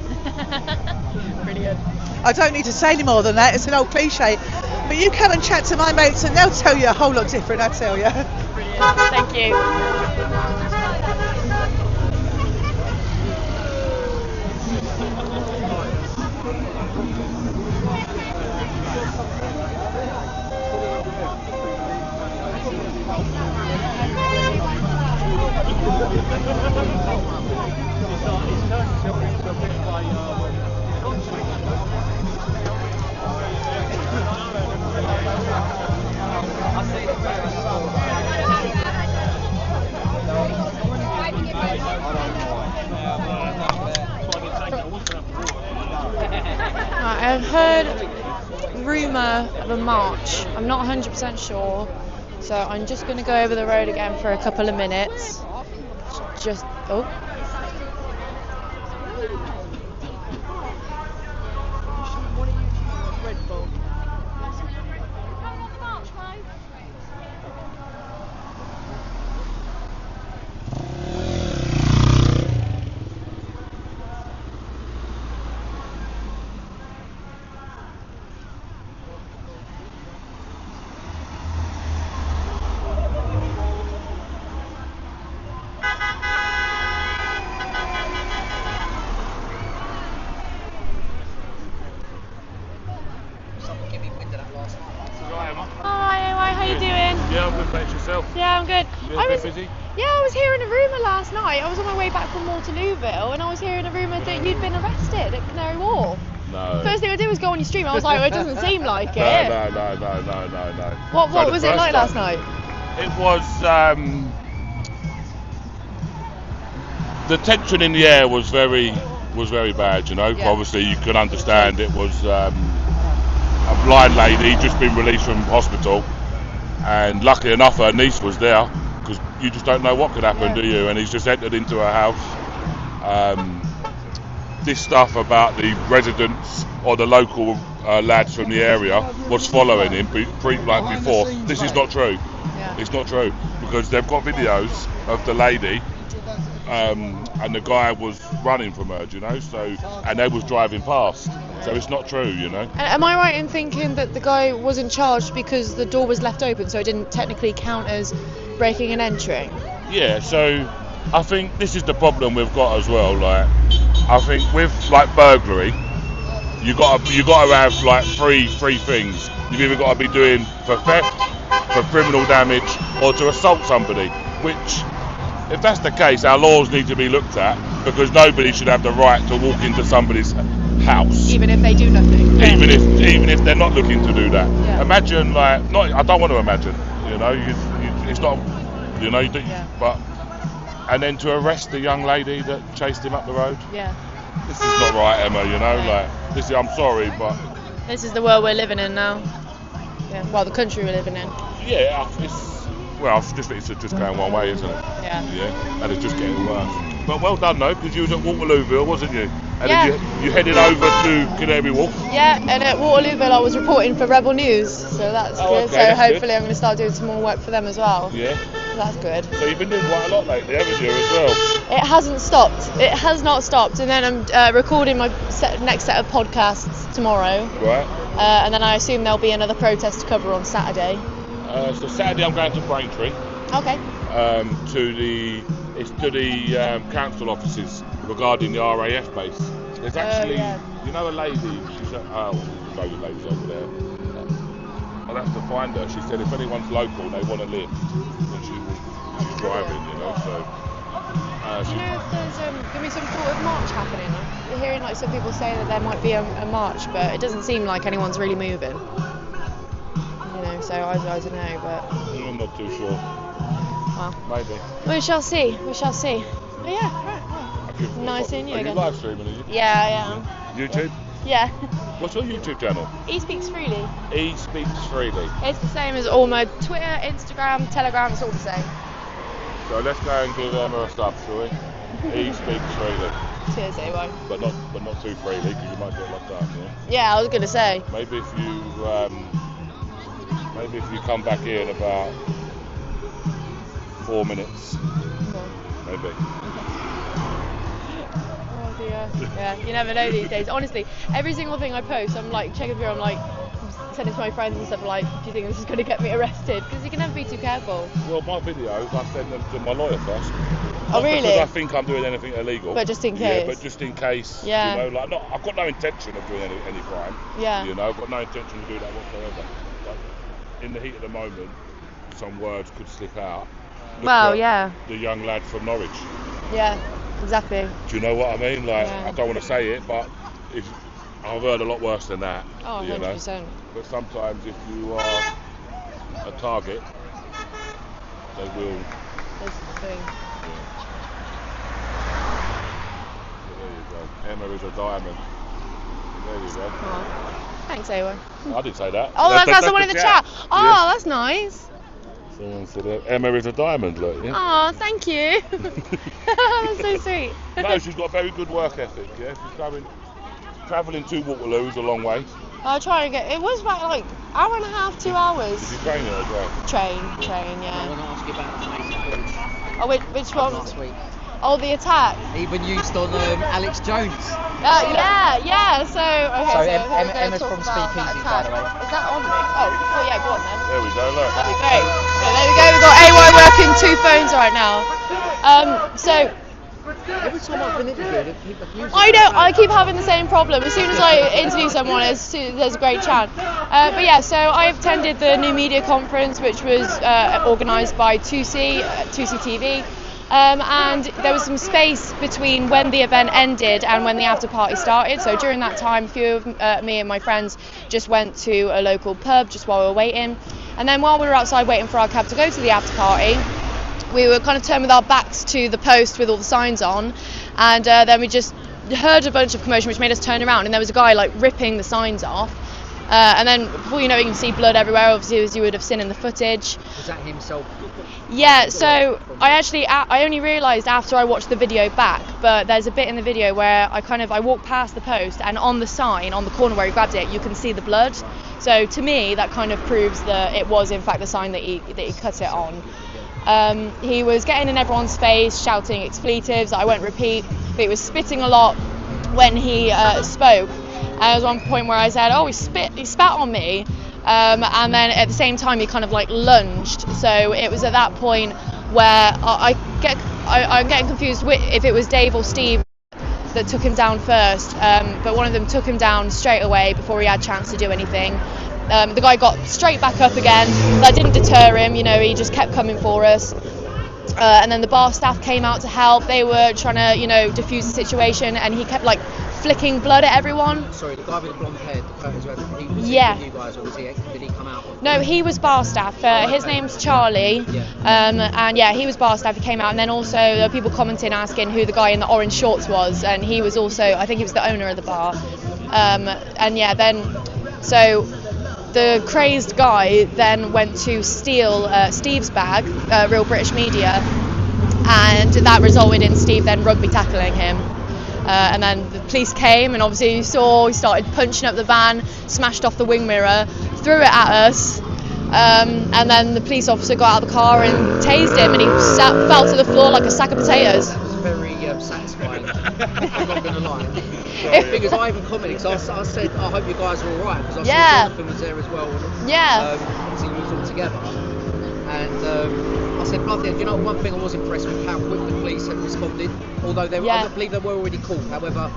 Brilliant. I don't need to say any more than that. It's an old cliche. But you come and chat to my mates and they'll tell you a whole lot different, I tell you. Thank you. I've heard rumour of a march. I'm not 100% sure, so I'm just going to go over the road again for a couple of minutes. Oh. Yeah, I'm good. Busy? Yeah, I was hearing a rumour last night. I was on my way back from Waterlooville and I was hearing a rumour that you'd been arrested at Canary Wharf. No. First thing I did was go on your stream. I was like, well, it doesn't seem like it. No. What was it like last night? It was, the tension in the air was very bad, you know. Yeah. Obviously you can understand it was a blind lady just been released from hospital, and luckily enough her niece was there, because you just don't know what could happen, do you? And he's just entered into her house. This stuff about the residents or the local lads from the area was following him before. This is not true. It's not true, because they've got videos of the lady and the guy was running from her, you know, and they was driving past. So it's not true, you know. And am I right in thinking that the guy wasn't charged because the door was left open, so it didn't technically count as breaking and entering? Yeah, so I think this is the problem we've got as well. Like, I think with like burglary, you got to have like three things. You've either got to be doing for theft, for criminal damage, or to assault somebody. Which, if that's the case, our laws need to be looked at, because nobody should have the right to walk into somebody's house, even if they do nothing. Yeah. Even if they're not looking to do that. Yeah. Imagine, like, I don't want to imagine. You know, it's not. You know, but and then to arrest the young lady that chased him up the road. Yeah. This is not right, Emma. You know, like this. I'm sorry, but this is the world we're living in now. Yeah. Well, the country we're living in. Yeah. I just think it's just going one way, isn't it? Yeah. Yeah. And it's just getting worse. But well done, though, because you was at Waterlooville, wasn't you? And yeah. then you headed over to Canary Wharf. Yeah, and at Waterlooville I was reporting for Rebel News, so that's good. Okay, so that's hopefully good. I'm going to start doing some more work for them as well. Yeah. So that's good. So you've been doing quite a lot lately, haven't you, as well? It hasn't stopped. It has not stopped. And then I'm recording my next set of podcasts tomorrow. Right. And then I assume there'll be another protest to cover on Saturday. So Saturday I'm going to Braintree. Okay. To the council offices regarding the RAF base. There's actually, you know, a lady. She's loads of ladies over there. I'll have to find her. She said if anyone's local, they want to live, then she's driving, you know. So. Do you know if there's going to be some sort of march happening? I'm hearing like some people say that there might be a march, but it doesn't seem like anyone's really moving. You know, so I don't know, but I'm not too sure. Well, maybe. We shall see. But yeah, right. Nice seeing you again. again. You live streaming, are you? Yeah, I am. YouTube? Yeah. What's your YouTube channel? He Speaks Freely. He Speaks Freely. It's the same as all my Twitter, Instagram, Telegram, it's all the same. So let's go and give Emma a sub, shall we? He Speaks Freely. Cheers, AY. But not too freely, because you might get locked up, yeah? Yeah, I was going to say. Maybe if you come back here in about 4 minutes. Maybe. Oh dear. Yeah, you never know these days. Honestly, every single thing I post, I'm like checking through. I'm like, send it to my friends and stuff like, do you think this is going to get me arrested? Because you can never be too careful. Well, my videos, I send them to my lawyer first. Oh, really? Because I think I'm doing anything illegal. But just in case. Yeah, but just in case. Yeah. You know, like, I've got no intention of doing any crime. Yeah. You know, I've got no intention to do that whatsoever. But in the heat of the moment, some words could slip out. Look at yeah. The young lad from Norwich. Yeah, exactly. Do you know what I mean? Like, Yeah. I don't want to say it, but I've heard a lot worse than that. Oh, 100%. You know? But sometimes if you are a target, they will. That's the thing. There you go. Emma is a diamond. There you go. Oh. Thanks, Ewa. I didn't say that. Oh, that's someone in the chat. Oh, Yeah. that's nice. Someone said Emma is a diamond, look. Yeah? Oh, thank you. That's so sweet. No, she's got very good work ethic. Yeah, she's travelling to Waterloo is a long way. I'll try and get. It was about like hour and a half, 2 hours. Did you train her as well? Train, yeah. I want to ask you about the amazing footage. Oh, which one? Last week. Oh, the attack. Even used on Alex Jones. Yeah. So, okay, Emma's from Speakeasy, by the way. Is that on me? Oh, yeah, go on then. There we go, look. That'd be great. So there we go, we've got AY working 2 phones right now. Every time I've been interviewed, people accuse I know, I keep having the same problem. As soon as I interview someone, there's a great chance. But yeah, so I attended the New Media Conference, which was organised by 2C TV. And there was some space between when the event ended and when the after party started. So during that time, a few of me and my friends just went to a local pub just while we were waiting. And then while we were outside waiting for our cab to go to the after party, we were kind of turned with our backs to the post with all the signs on. And then we just heard a bunch of commotion, which made us turn around. And there was a guy like ripping the signs off. And then before you know it, you can see blood everywhere, obviously, as you would have seen in the footage. Was that himself? Yeah, so I only realised after I watched the video back, but there's a bit in the video where I walked past the post, and on the sign, on the corner where he grabbed it, you can see the blood. So to me, that kind of proves that it was in fact the sign that he cut it on. He was getting in everyone's face, shouting expletives that I won't repeat, but he was spitting a lot when he spoke. And there was one point where I said, "Oh, he spat on me," and then at the same time he kind of like lunged. So it was at that point where I'm getting confused if it was Dave or Steve that took him down first. But one of them took him down straight away before he had a chance to do anything. The guy got straight back up again. That didn't deter him. You know, he just kept coming for us. And then the bar staff came out to help. They were trying to, defuse the situation, and he kept like flicking blood at everyone. Sorry, the guy with the blonde hair, he was with you guys, or did he come out? No, he was bar staff. His name's Charlie. And yeah, he was bar staff. He came out, and then also there were people commenting, asking who the guy in the orange shorts was, and he was also, I think he was the owner of the bar. And yeah, then so the crazed guy then went to steal Steve's bag, Real British Media, and that resulted in Steve then rugby tackling him. And then the police came, and obviously you saw he started punching up the van, smashed off the wing mirror, threw it at us, and then the police officer got out of the car and tased him, and he fell to the floor like a sack of potatoes. It was very satisfying. I'm not going to lie. Because I even commented, because I said, I hope you guys are alright, because I saw Jonathan was there as well. Obviously you was all together. And I said, bloody hell, you know, one thing I was impressed with how quick the police have responded. Although I believe they were already caught. However,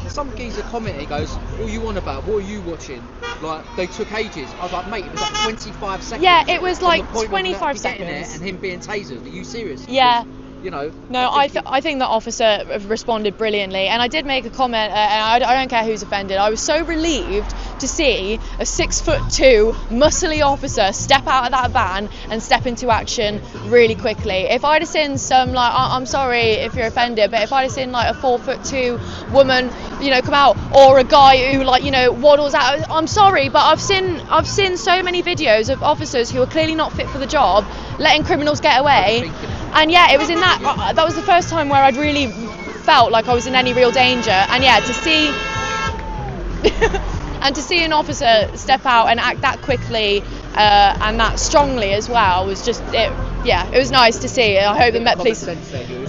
some geezer commented, he goes, what are you on about? What are you watching? Like, they took ages. I was like, mate, it was like 25 seconds. Yeah, it was like 25 seconds. And him being tasered. Are you serious? Yeah. Because, no, I think the officer responded brilliantly, and I did make a comment, and I don't care who's offended. I was so relieved to see a 6'2" muscly officer step out of that van and step into action really quickly. If I'd have seen some, like, I'm sorry if you're offended, but if I'd have seen like a 4'2" woman, come out, or a guy who waddles out, I'm sorry, but I've seen so many videos of officers who are clearly not fit for the job, letting criminals get away. And yeah, it was in that was the first time where I'd really felt like I was in any real danger. And yeah, to see an officer step out and act that quickly and that strongly as well was just it was nice to see. I hope the Met Police.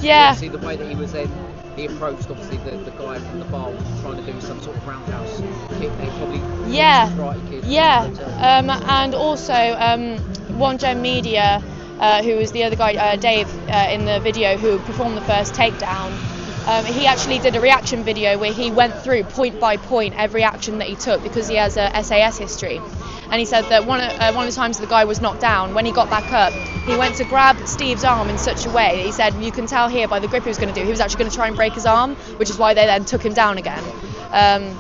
Yeah. Obviously, the way that he was then, he approached obviously the guy from the bar trying to do some sort of roundhouse kick. They probably karate kid. And also One Gem Media, who was the other guy, Dave, in the video who performed the first takedown. He actually did a reaction video where he went through point by point every action that he took because he has a SAS history. And he said that one of the times the guy was knocked down, when he got back up, he went to grab Steve's arm in such a way, he said, you can tell here by the grip he was going to do, he was actually going to try and break his arm, which is why they then took him down again.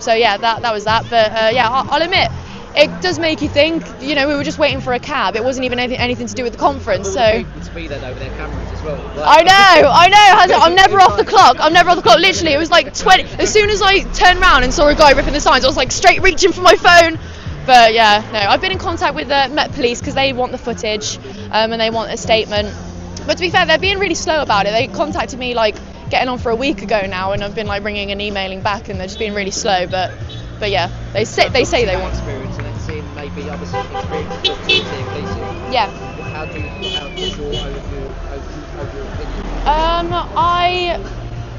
So yeah, that was that. But yeah, I'll admit, it does make you think, we were just waiting for a cab. It wasn't even anything to do with the conference. So people to be there over their cameras as well. I know. I'm never off the clock. Literally, it was like 20. As soon as I turned around and saw a guy ripping the signs, I was like straight reaching for my phone. But yeah, no, I've been in contact with the Met Police because they want the footage and they want a statement. But to be fair, they're being really slow about it. They contacted me like getting on for a week ago now, and I've been like ringing and emailing back, and they're just being really slow. But yeah, they say they want experience and then seeing maybe other experiences. Yeah. How does your overview opinion?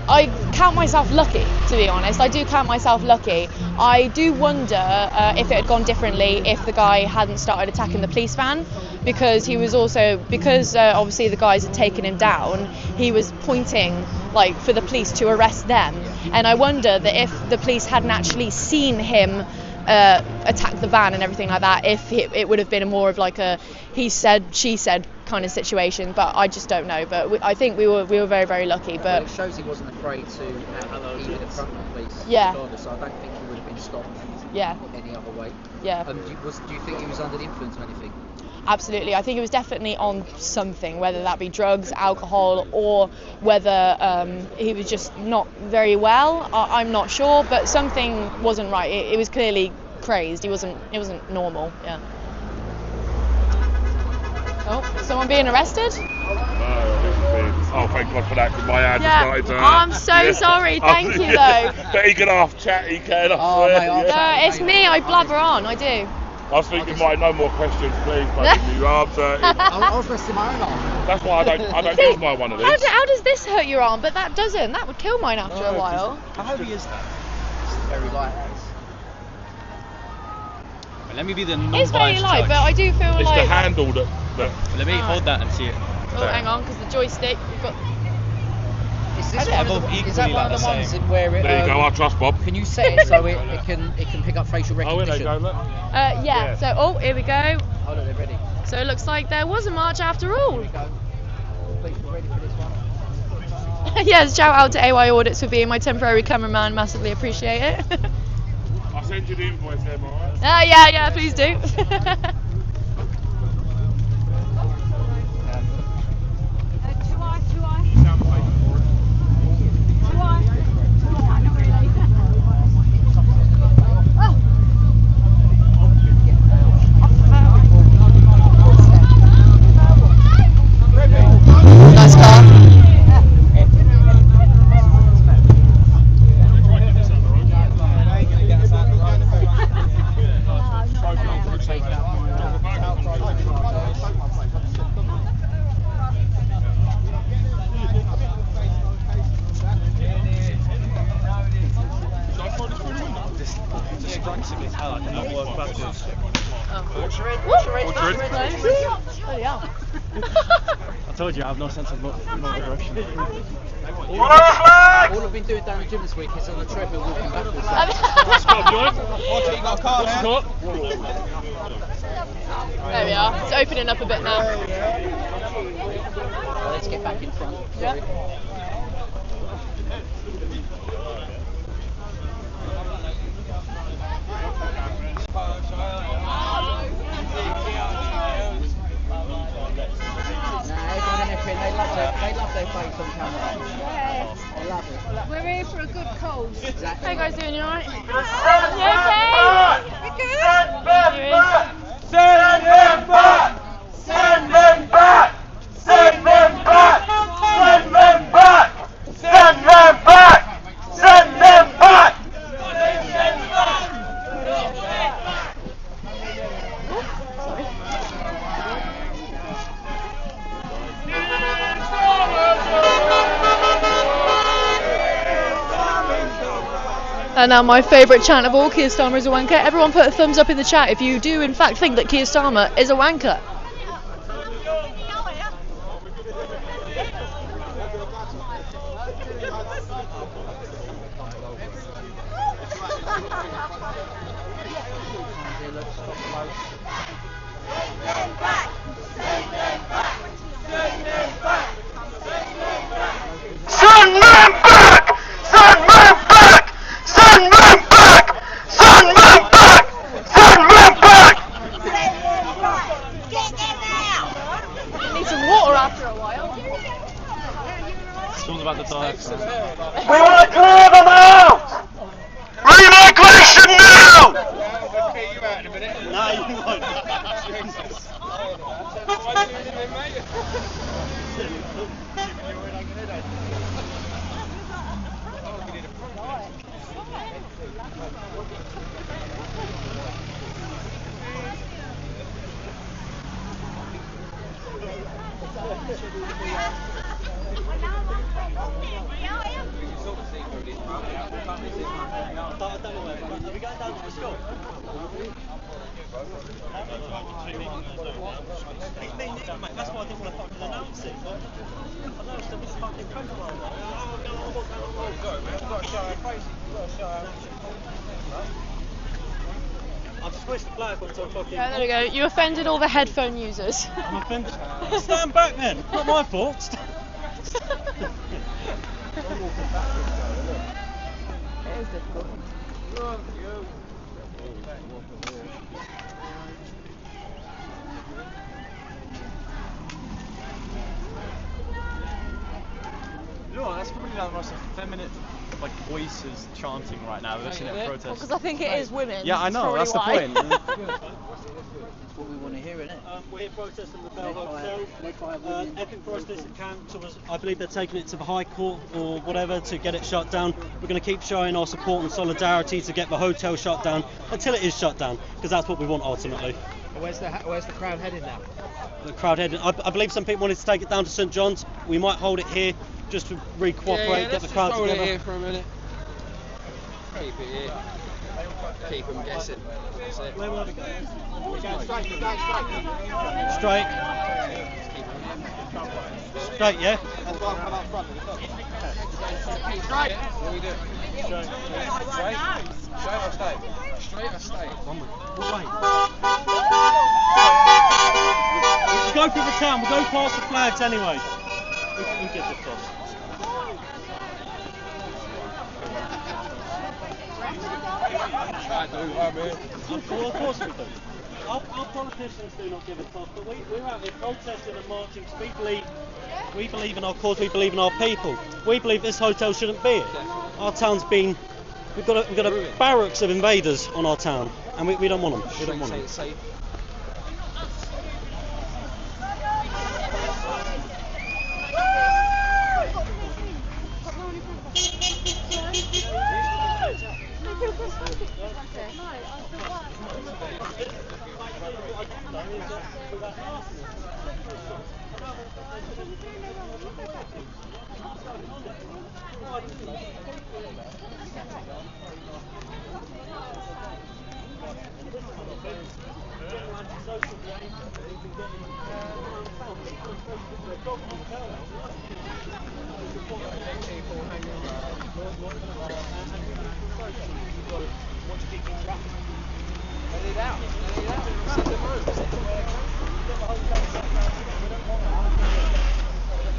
I count myself lucky, to be honest. I do count myself lucky. I do wonder if it had gone differently if the guy hadn't started attacking the police van, because obviously the guys had taken him down, he was pointing like for the police to arrest them. And I wonder that if the police hadn't actually seen him attack the van and everything like that, if it would have been more of like a he said, she said kind of situation. But I just don't know. But I think we were very, very lucky. But it shows he wasn't afraid to even in front of the police. Yeah. Regardless, so I don't think he would have been stopped. Yeah. Any other way. Yeah. Do you think he was under the influence of anything? Absolutely. I think it was definitely on something, whether that be drugs, alcohol, or whether he was just not very well. I'm not sure, but something wasn't right. It was clearly crazed. It wasn't normal. Yeah. Oh, someone being arrested? Oh, thank God for that, because my hand started to hurt. I'm so sorry. Thank you, though. But he can half chat, he can. No, it's me. I blabber on. I do. I was thinking, right, no more questions, please. Your arm's hurting. I was resting my own arm. That's why I don't use my one of these. How does this hurt your arm? But that doesn't. That would kill mine after a while. How heavy is that? It's very light. Let me be the It's very light, but I do feel it's like... It's the handle that... Let me hold that and see it. Oh, hang on, because the joystick, we've got... Is that one of the ones where it... There you go, I trust Bob. Can you set it so it can pick up facial recognition? Oh, here they go, look. Yeah, so, here we go. Oh, look, they're ready. So it looks like there was a march after all. Here we go. Please, we're ready for this one. Yes, shout out to AY Audits for being my temporary cameraman, massively appreciate it. I'll send you the invoice there, alright? Yeah, please do. Nice car. I told you I have no sense of direction. All I've been doing down the gym this week is on the treadmill walking backwards. There we are. It's opening up a bit now. Let's get back in front. Sorry. They love their face on camera. Yes. They love it. We're here for a good cause. Exactly. How you guys doing? You alright? You okay? You good? Send them back! Send them back! Send them back! Send them back! Send them back! Send them back! And now my favourite chant of all, Keir Starmer is a wanker. Everyone put a thumbs up in the chat if you do in fact think that Keir Starmer is a wanker. Sandman back! Sandman back! Sandman back! Sandman back! Sandman back! Need some water after a while. It's all about the diet. We want to clear them out! Remigration now! I'll kick you out in a minute. No, you won't. That's why I didn't want to fucking announce it. I know it's this fucking incredible. I just wish the flag was on fucking. Yeah, there we go. You offended all the headphone users. I'm offended. Stand back then. Not my fault. It is difficult. You know what, that's probably the most effeminate voices chanting right now, listening to protest. Because I think it is women. Yeah, I know, that's the point. That's what we want to hear, isn't it? We're here protesting the Bell Hotel. Epping Forest District Council was, I believe they're taking it to the High Court or whatever to get it shut down. We're going to keep showing our support and solidarity to get the hotel shut down until it is shut down, because that's what we want ultimately. Where's the crowd heading now? The crowd heading. I believe some people wanted to take it down to St John's. We might hold it here just to re-cooperate, get the crowd together. Hold it here for a minute. Keep it here. Keep them guessing. That's it. Where will we go? Straight. Straight, yeah? Straight. What do we do? Straight. Straight or stay? Straight or stay? We'll go through the town, we'll go past the flags anyway. We get this cross. Of course we do. Our politicians do not give a fuck, but we're out here protesting and marching because we believe in our cause, we believe in our people. We believe this hotel shouldn't be here. Our town's been, we've got a barracks of invaders on our town, and we don't want them. We don't want them.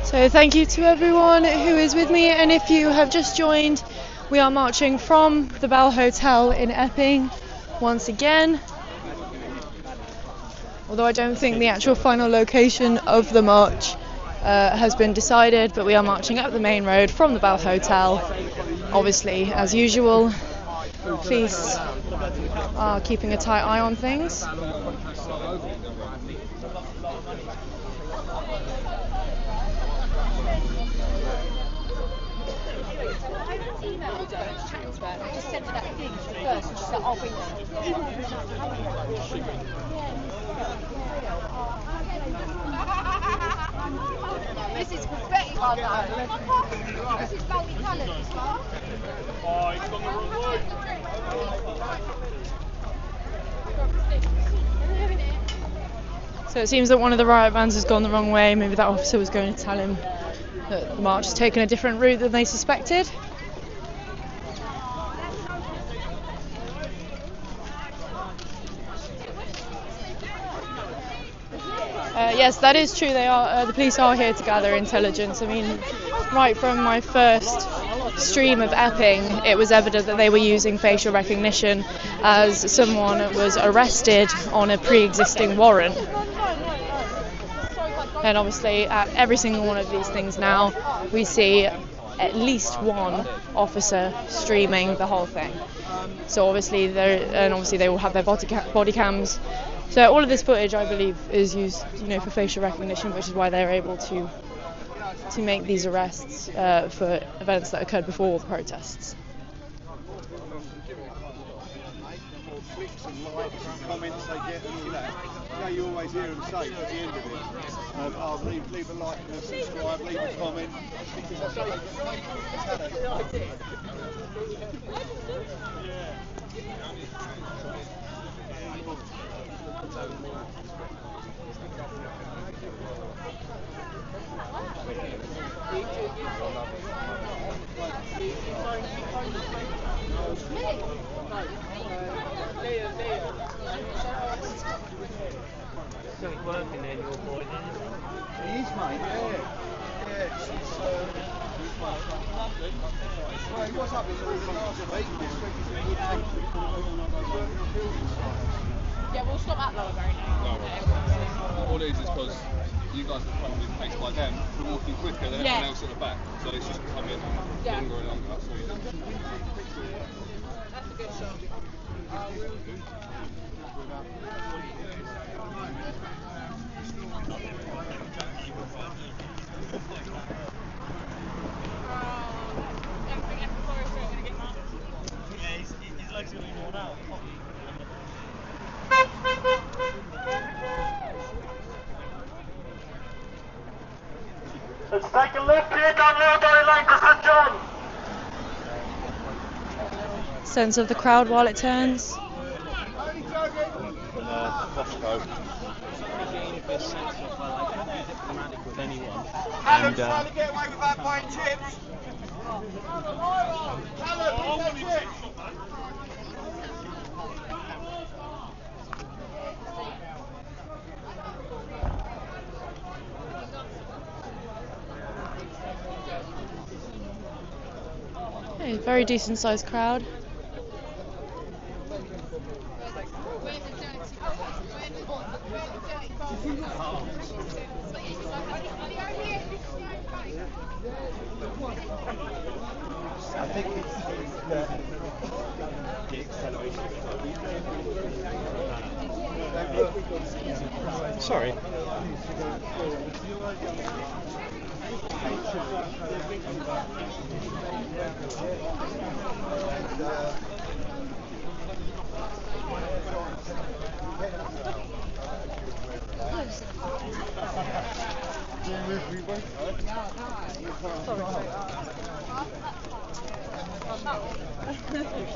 So thank you to everyone who is with me, and if you have just joined, we are marching from the Bell Hotel in Epping once again. Although I don't think the actual final location of the march has been decided, but we are marching up the main road from the Bell Hotel. Obviously, as usual, police are keeping a tight eye on things. I just sent her that thing first, and she said, I'll bring This is pathetic, this is multi-coloured, this one. Oh, it's gone the wrong way. So it seems that one of the riot vans has gone the wrong way. Maybe that officer was going to tell him that the march has taken a different route than they suspected. Yes, that is true. They are. The police are here to gather intelligence. I mean, right from my first stream of Epping, it was evident that they were using facial recognition as someone was arrested on a pre-existing warrant. And obviously, at every single one of these things now, we see at least one officer streaming the whole thing. So obviously, they will have their body cams. So all of this footage, I believe, is used, for facial recognition, which is why they're able to make these arrests for events that occurred before the protests. Comments they get and all that. You always hear them say at the end of it, leave a like and a subscribe, leave a comment. So he's working then, your boy, isn't he? He is, mate, yeah. Well, he was up in the last week. Yeah, we'll stop at lower very now. All it is because you guys are probably paced by them, we're walking quicker than everyone else at the back, so it's just becoming longer and longer. That's all. That's a good shot. Let's take a left here down Millbury Lane to St John. Sense of the crowd while it turns. From Costco. With anyone. And get away without buying chips. Hey, very decent sized crowd. I think it's the acceleration. sorry.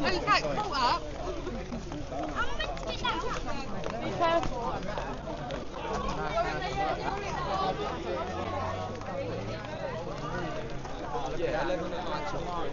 Okay, pull up. Be careful. Yeah, 11 at night tomorrow.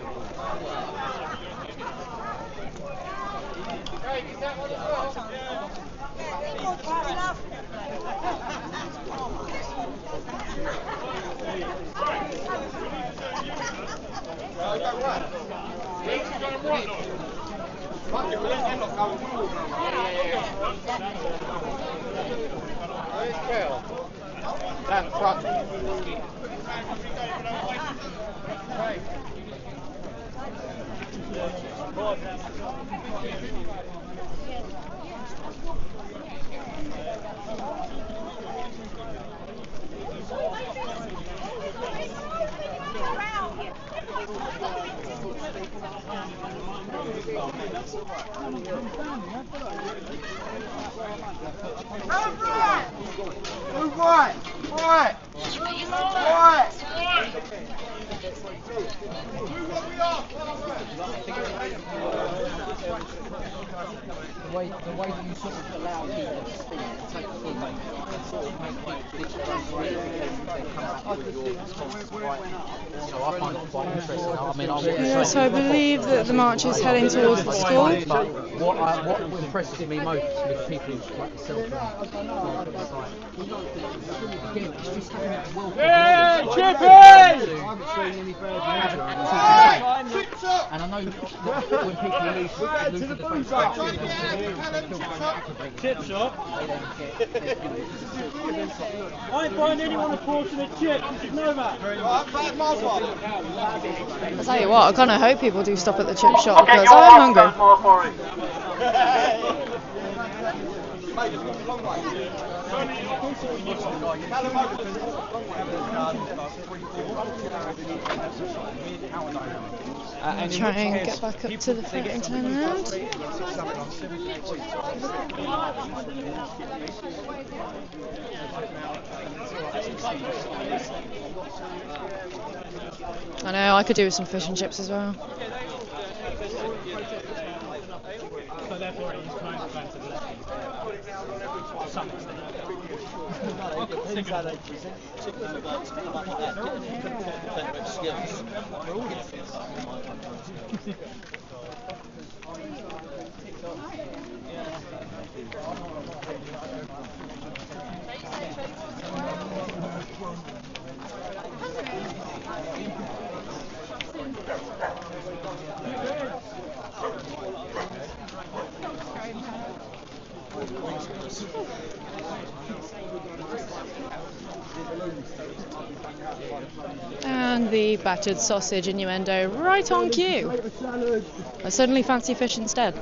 The way that you sort of allow people to speak and take the food and sort of make people think their own way and then come back with your response, right? So I find it quite interesting. I mean, Yeah, so I believe that the march is heading towards the school. But what impresses me most with people like yourself, again, it's just having that welcome. And I know when people lose the defence, Chips up. I ain't buying anyone a portion of chips, you should know that. I'll tell you what, I kind of hope people do stop at the chip shop because I'm hungry. Try and get back up to the front and turn around. I know, I could do with some fish and chips as well. So therefore it is kind of bad to the left. To some extent. And the battered sausage innuendo right on cue. I suddenly fancy fish instead.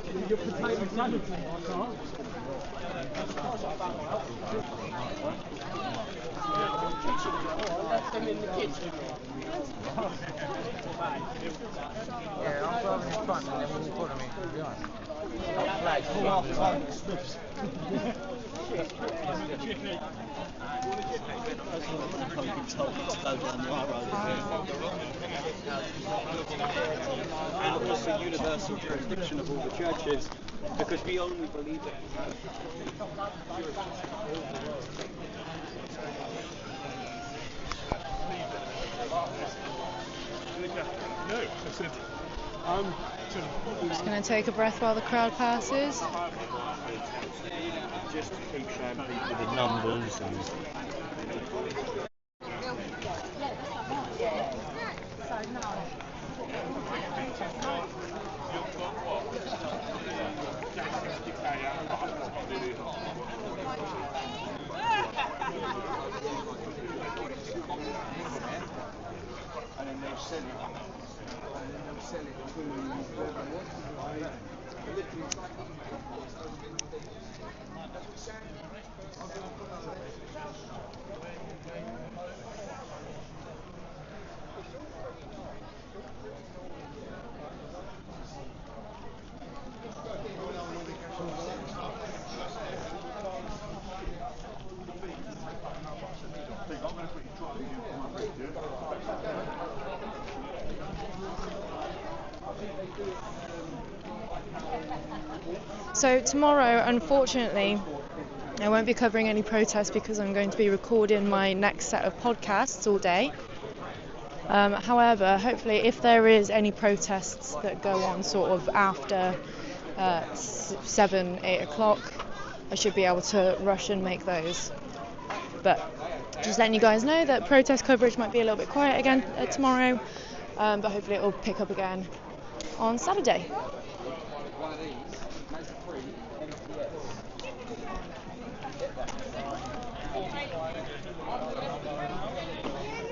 And also universal jurisdiction of all the churches, because we only believe it. No, I said, Just going to take a breath while the crowd passes. Just to keep showing people the numbers and... And then they'll sell it. And then they'll sell it So tomorrow, unfortunately, I won't be covering any protests because I'm going to be recording my next set of podcasts all day. However, hopefully if there is any protests that go on sort of after 7, 8 o'clock, I should be able to rush and make those. But just letting you guys know that protest coverage might be a little bit quiet again tomorrow, but hopefully it will pick up again on Saturday.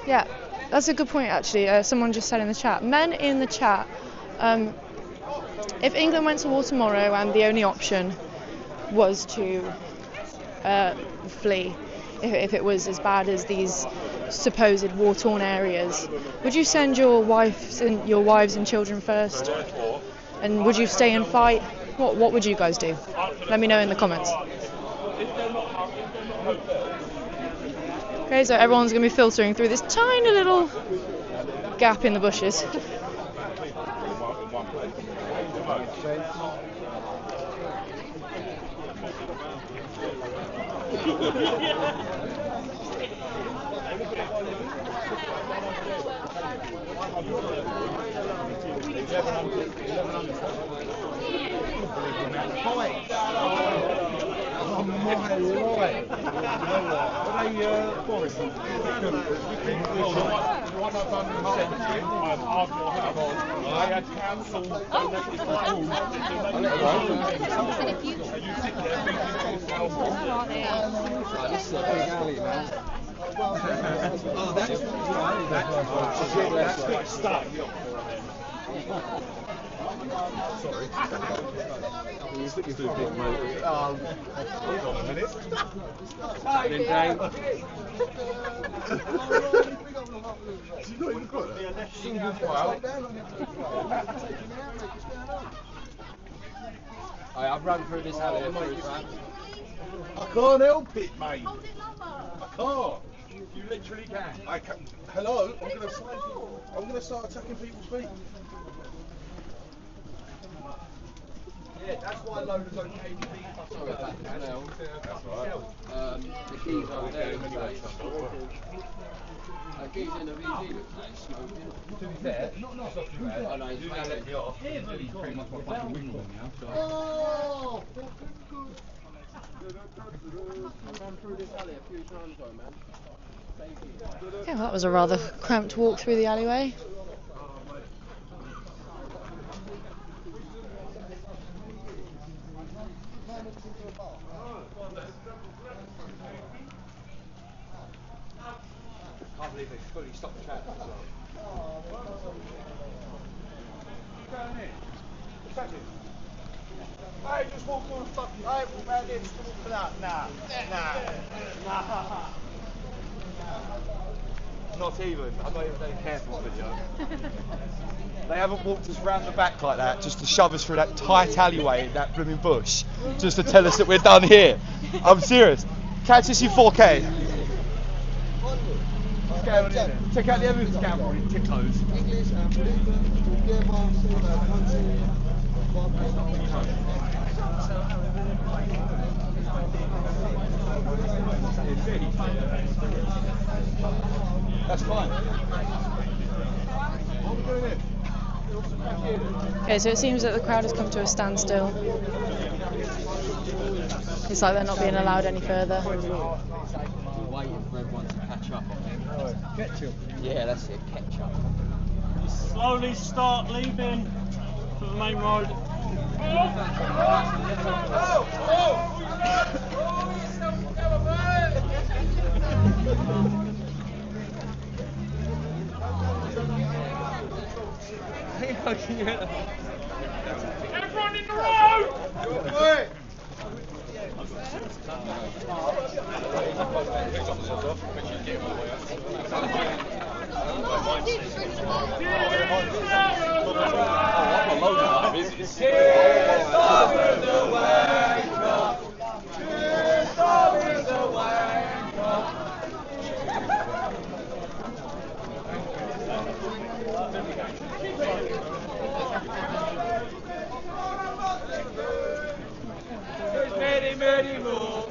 Yeah, that's a good point actually. Someone just said in the chat. Men in the chat, if England went to war tomorrow and the only option was to flee, if it was as bad as these supposed war-torn areas, would you send your wives and children first? And would you stay and fight? What would you guys do? Let me know in the comments. Okay, so everyone's going to be filtering through this tiny little gap in the bushes. one place. Sorry. Hold on a minute. You not even got that? Single file. I've run through this alley a few times. I can't help it, mate. I can't. You literally can. I can. Hello. I'm gonna start attacking people's feet. Yeah, that's why loaders don't pay me. Sorry about that. That's right. The keys over there in the place. The keys in the VG look like smoking. To be fair, not so bad. I know, he's let me off. He's pretty much my fucking wing on now. So. Oh! I've run through this alley a few times though, man. Thank you. Yeah, well, that was a rather cramped walk through the alleyway. I can't believe they fully stopped the traffic as well. Hey, just walk through the fucking. Hey, walk round here, just walk for that. Nah. Not even. I'm not even very careful with you. They haven't walked us round the back like that just to shove us through that tight alleyway in that blooming bush just to tell us that we're done here. I'm serious. Catch us in 4K. Let's go on in there. Check out the evidence camera in Ticklows. That's fine. What are we doing here? Okay, so it seems that the crowd has come to a standstill. It's like they're not being allowed any further. Waiting for everyone to catch up. Ketchup? Yeah, that's it, ketchup. Slowly start leaving for the main road. Everyone in the road! Good. Many more.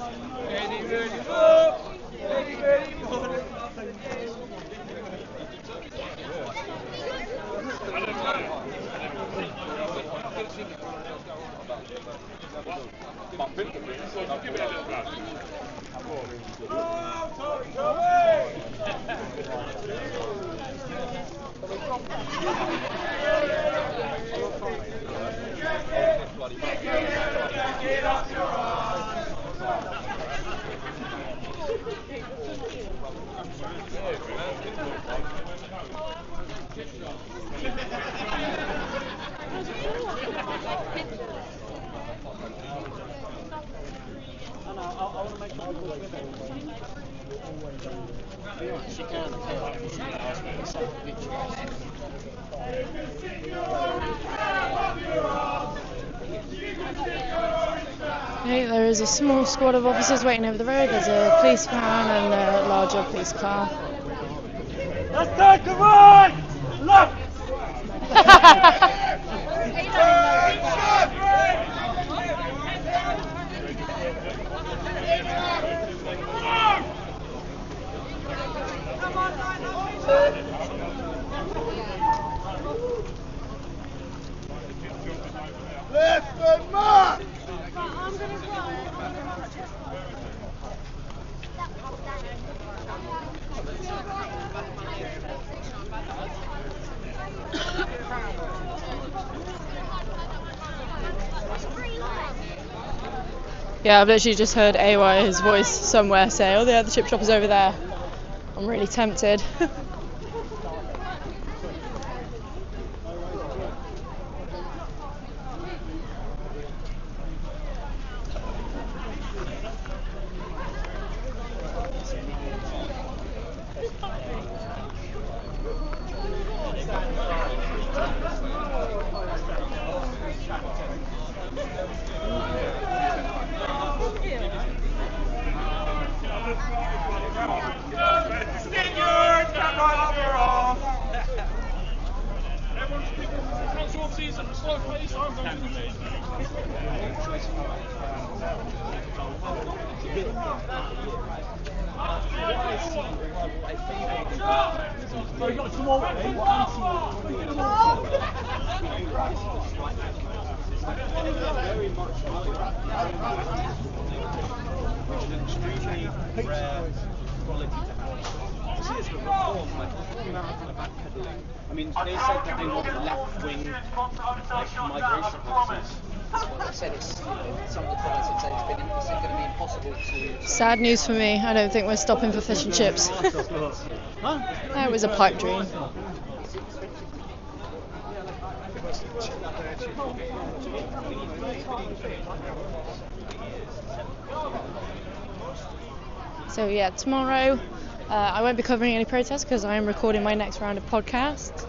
Okay, there is a small squad of officers waiting over the road. There's a police van and a larger police car. Let's take a right! Left! Yeah, I've literally just heard AY's voice somewhere say, oh yeah, the chip shop is over there. I'm really tempted. I mean, they said that they want left-wing migration policies. That's what they said. Some of the comments have said it's going to be impossible to... Sad news for me. I don't think we're stopping for fish and chips. That was a pipe dream. So yeah, tomorrow I won't be covering any protests because I am recording my next round of podcasts.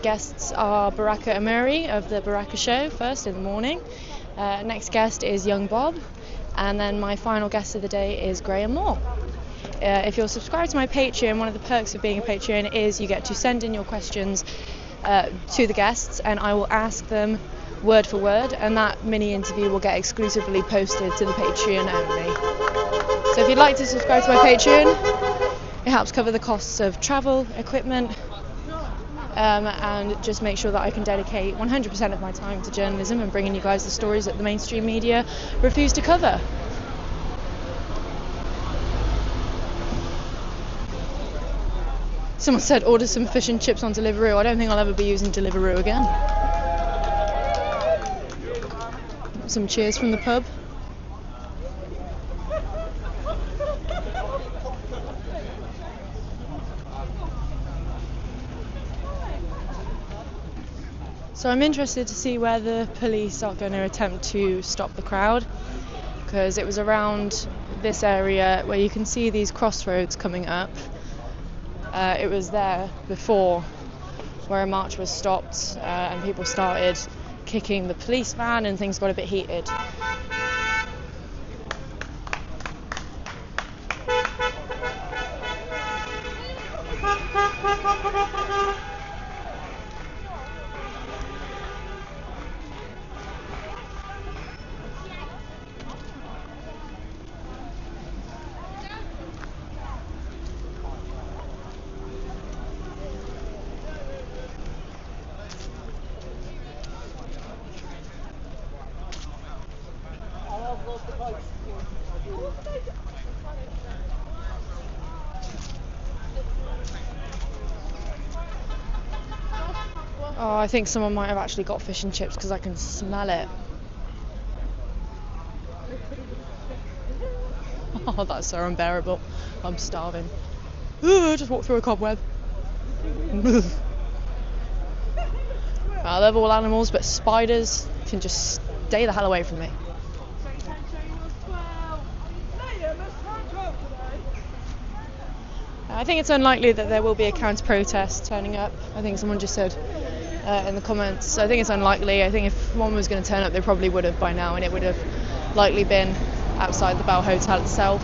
Guests are Baraka Amiri of the Baraka Show first in the morning. Next guest is Young Bob, and then my final guest of the day is Graham Moore. If you're subscribed to my Patreon, one of the perks of being a Patreon is you get to send in your questions to the guests, and I will ask them word for word, and that mini interview will get exclusively posted to the Patreon only. So if you'd like to subscribe to my Patreon, it helps cover the costs of travel, equipment, and just make sure that I can dedicate 100% of my time to journalism and bringing you guys the stories that the mainstream media refuse to cover. Someone said order some fish and chips on Deliveroo. I don't think I'll ever be using Deliveroo again. Some cheers from the pub. So I'm interested to see where the police are going to attempt to stop the crowd, because it was around this area where you can see these crossroads coming up. It was there before where a march was stopped and people started kicking the police van and things got a bit heated. Oh, I think someone might have actually got fish and chips because I can smell it. Oh, that's so unbearable. I'm starving. I just walked through a cobweb. I love all animals, but spiders can just stay the hell away from me. I think it's unlikely that there will be a counter-protest turning up. I think someone just said in the comments. I think it's unlikely. I think if one was going to turn up, they probably would have by now, and it would have likely been outside the Bell Hotel itself.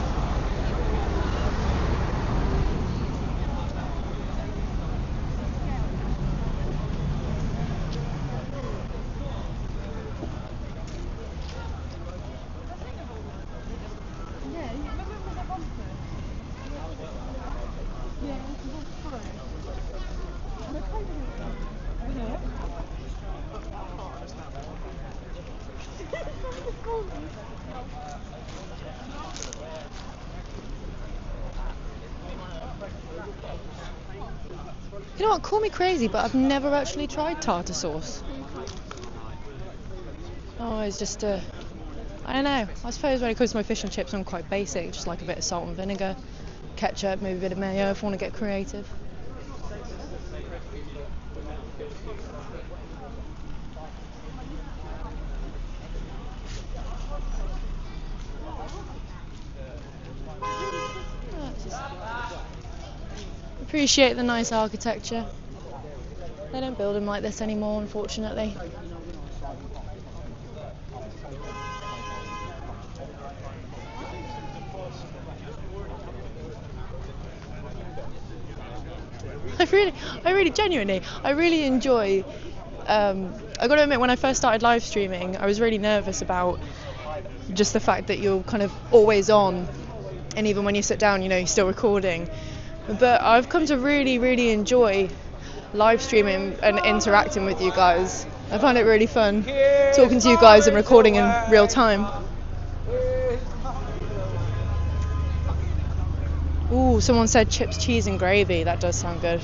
You know what? Call me crazy, but I've never actually tried tartar sauce. Oh, it's just I don't know. I suppose when it comes to my fish and chips, I'm quite basic. Just like a bit of salt and vinegar, ketchup, maybe a bit of mayo if I want to get creative. Appreciate the nice architecture. They don't build them like this anymore, unfortunately. I really genuinely enjoy. I got to admit, when I first started live streaming, I was really nervous about just the fact that you're kind of always on, and even when you sit down, you know, you're still recording. But I've come to really enjoy live streaming and interacting with you guys. I find it really fun talking to you guys and recording in real time. Ooh, someone said chips, cheese and gravy. That does sound good.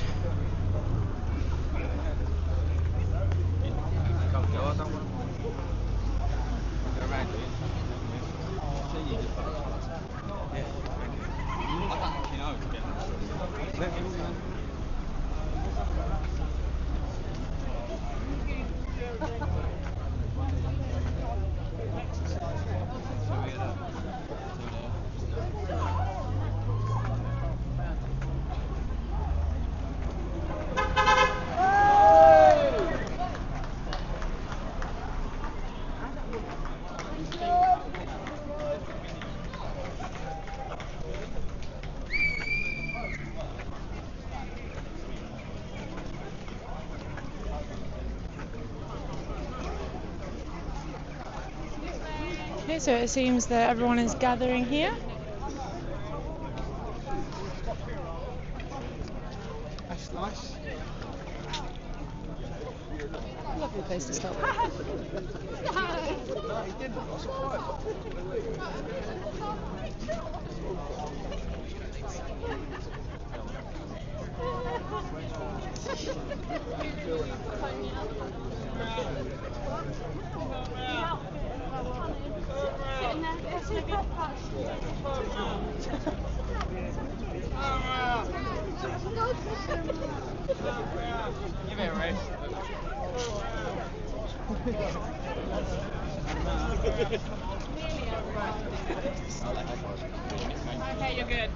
Okay, so it seems that everyone is gathering here. That's nice. Lovely place to stop. Give it a rest. Okay, you're good.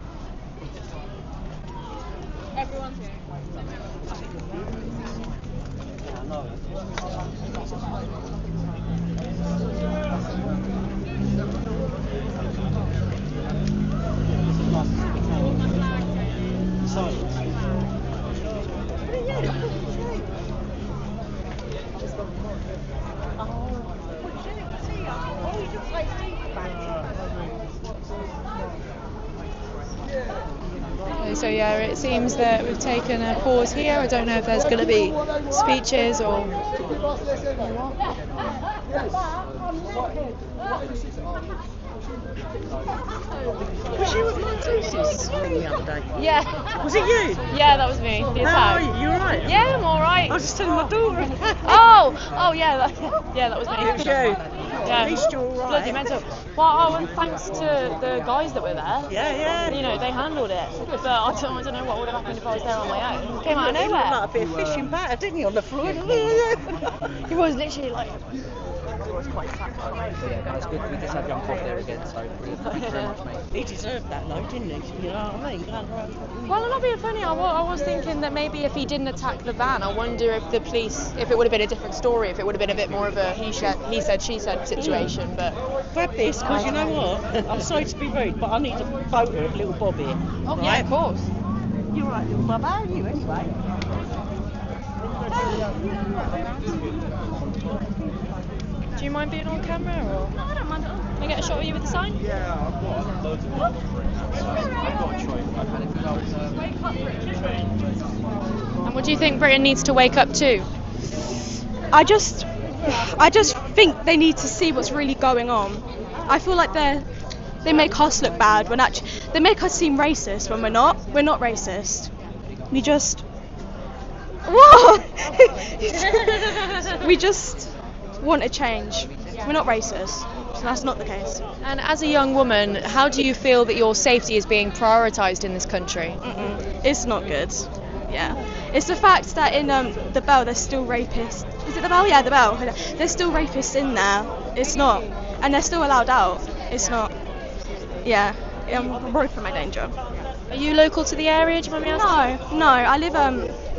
Everyone's here. So yeah, it seems that we've taken a pause here. I don't know if there's going to be speeches or Was you at my thesis thing the other day? Yeah. Was it you? Yeah, that was me. The How are attack. you? You alright? Yeah, I'm alright. I was just telling my daughter. Oh yeah, that was me. It was you. Yeah. At least you're alright. Bloody mental. Well, and thanks to the guys that were there. Yeah. You know, they handled it. But I don't know what would have happened if I was there on my own. Came out of You looked nowhere. like a bit of fishing batter, didn't you, on the floor? He was literally like. It was quite satisfying. Yeah, that's good. We just had young Bob there again, so brilliant. Thank you very much, mate. He deserved that though, didn't he? You know what I mean? Well, I'm not being funny. I was thinking that maybe if he didn't attack the van, I wonder if the police, if it would have been a different story, if it would have been a bit more of a he said, she said situation. But grab this, because you know what? I'm sorry to be rude, but I need a photo of little Bob here. Oh, right? yeah, of course. You're right, little Bob. How are you anyway? Do you mind being on camera or? No, I don't mind at all. Can I get a shot of you with the sign? Yeah, I've got loads of them. I've got a choice. I've had it for And what do you think Britain needs to wake up to? I just think they need to see what's really going on. I feel like they make us look bad when actually they make us seem racist when we're not. We're not racist. We just What? We just want a change. We're not racist, so that's not the case. And as a young woman, how do you feel that your safety is being prioritised in this country? It's not good. Yeah. It's the fact that in the Bell there's still rapists. Is it the Bell? Yeah, the Bell. There's still rapists in there. It's not. And they're still allowed out. It's not. Yeah. I'm worried for my danger. Are you local to the area, do you mind me asking? No, I live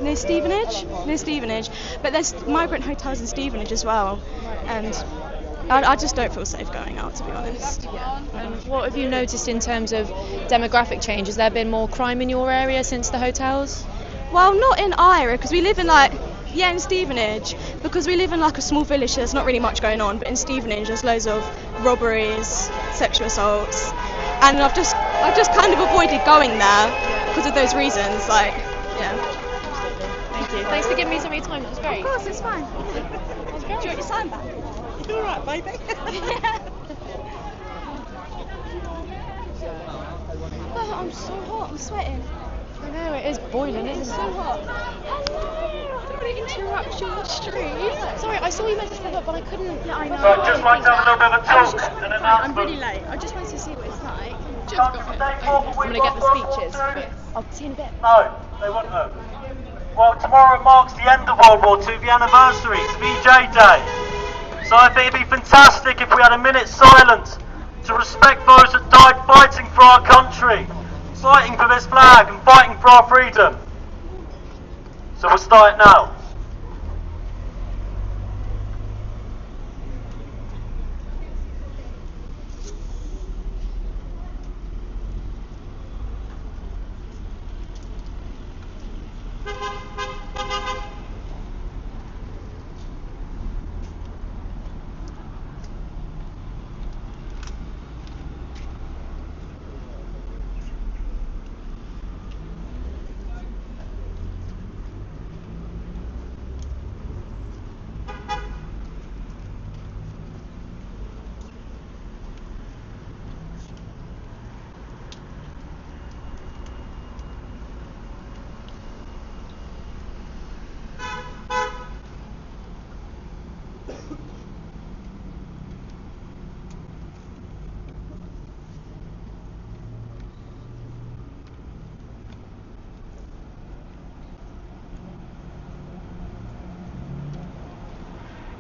near Stevenage, but there's migrant hotels in Stevenage as well, and I just don't feel safe going out, to be honest. And what have you noticed in terms of demographic change? Has there been more crime in your area since the hotels? Well, not in Ira, because we live in in Stevenage, because we live in a small village, so there's not really much going on, but in Stevenage there's loads of robberies, sexual assaults, and I've just kind of avoided going there because of those reasons, yeah. Thank you. Thanks for giving me so much time, that was great. Of course, it's fine. That was great. Do you want your sign back? You alright, baby? Oh, I'm so hot, I'm sweating. I know, it is boiling, isn't it? It's so hot. Hello, I don't want to interrupt you on the street. Sorry, I saw you meant to stand up, but I couldn't. Yeah, I know. So I'd just like to have a little bit of a talk and an I'm really late. I just wanted to see what it's like. I'm going to get the speeches. I'll see you in a bit. No, they wouldn't have. Well, tomorrow marks the end of World War II, the anniversary. It's VJ Day. So I think it'd be fantastic if we had a minute's silence to respect those that died fighting for our country, fighting for this flag and fighting for our freedom. So we'll start it now.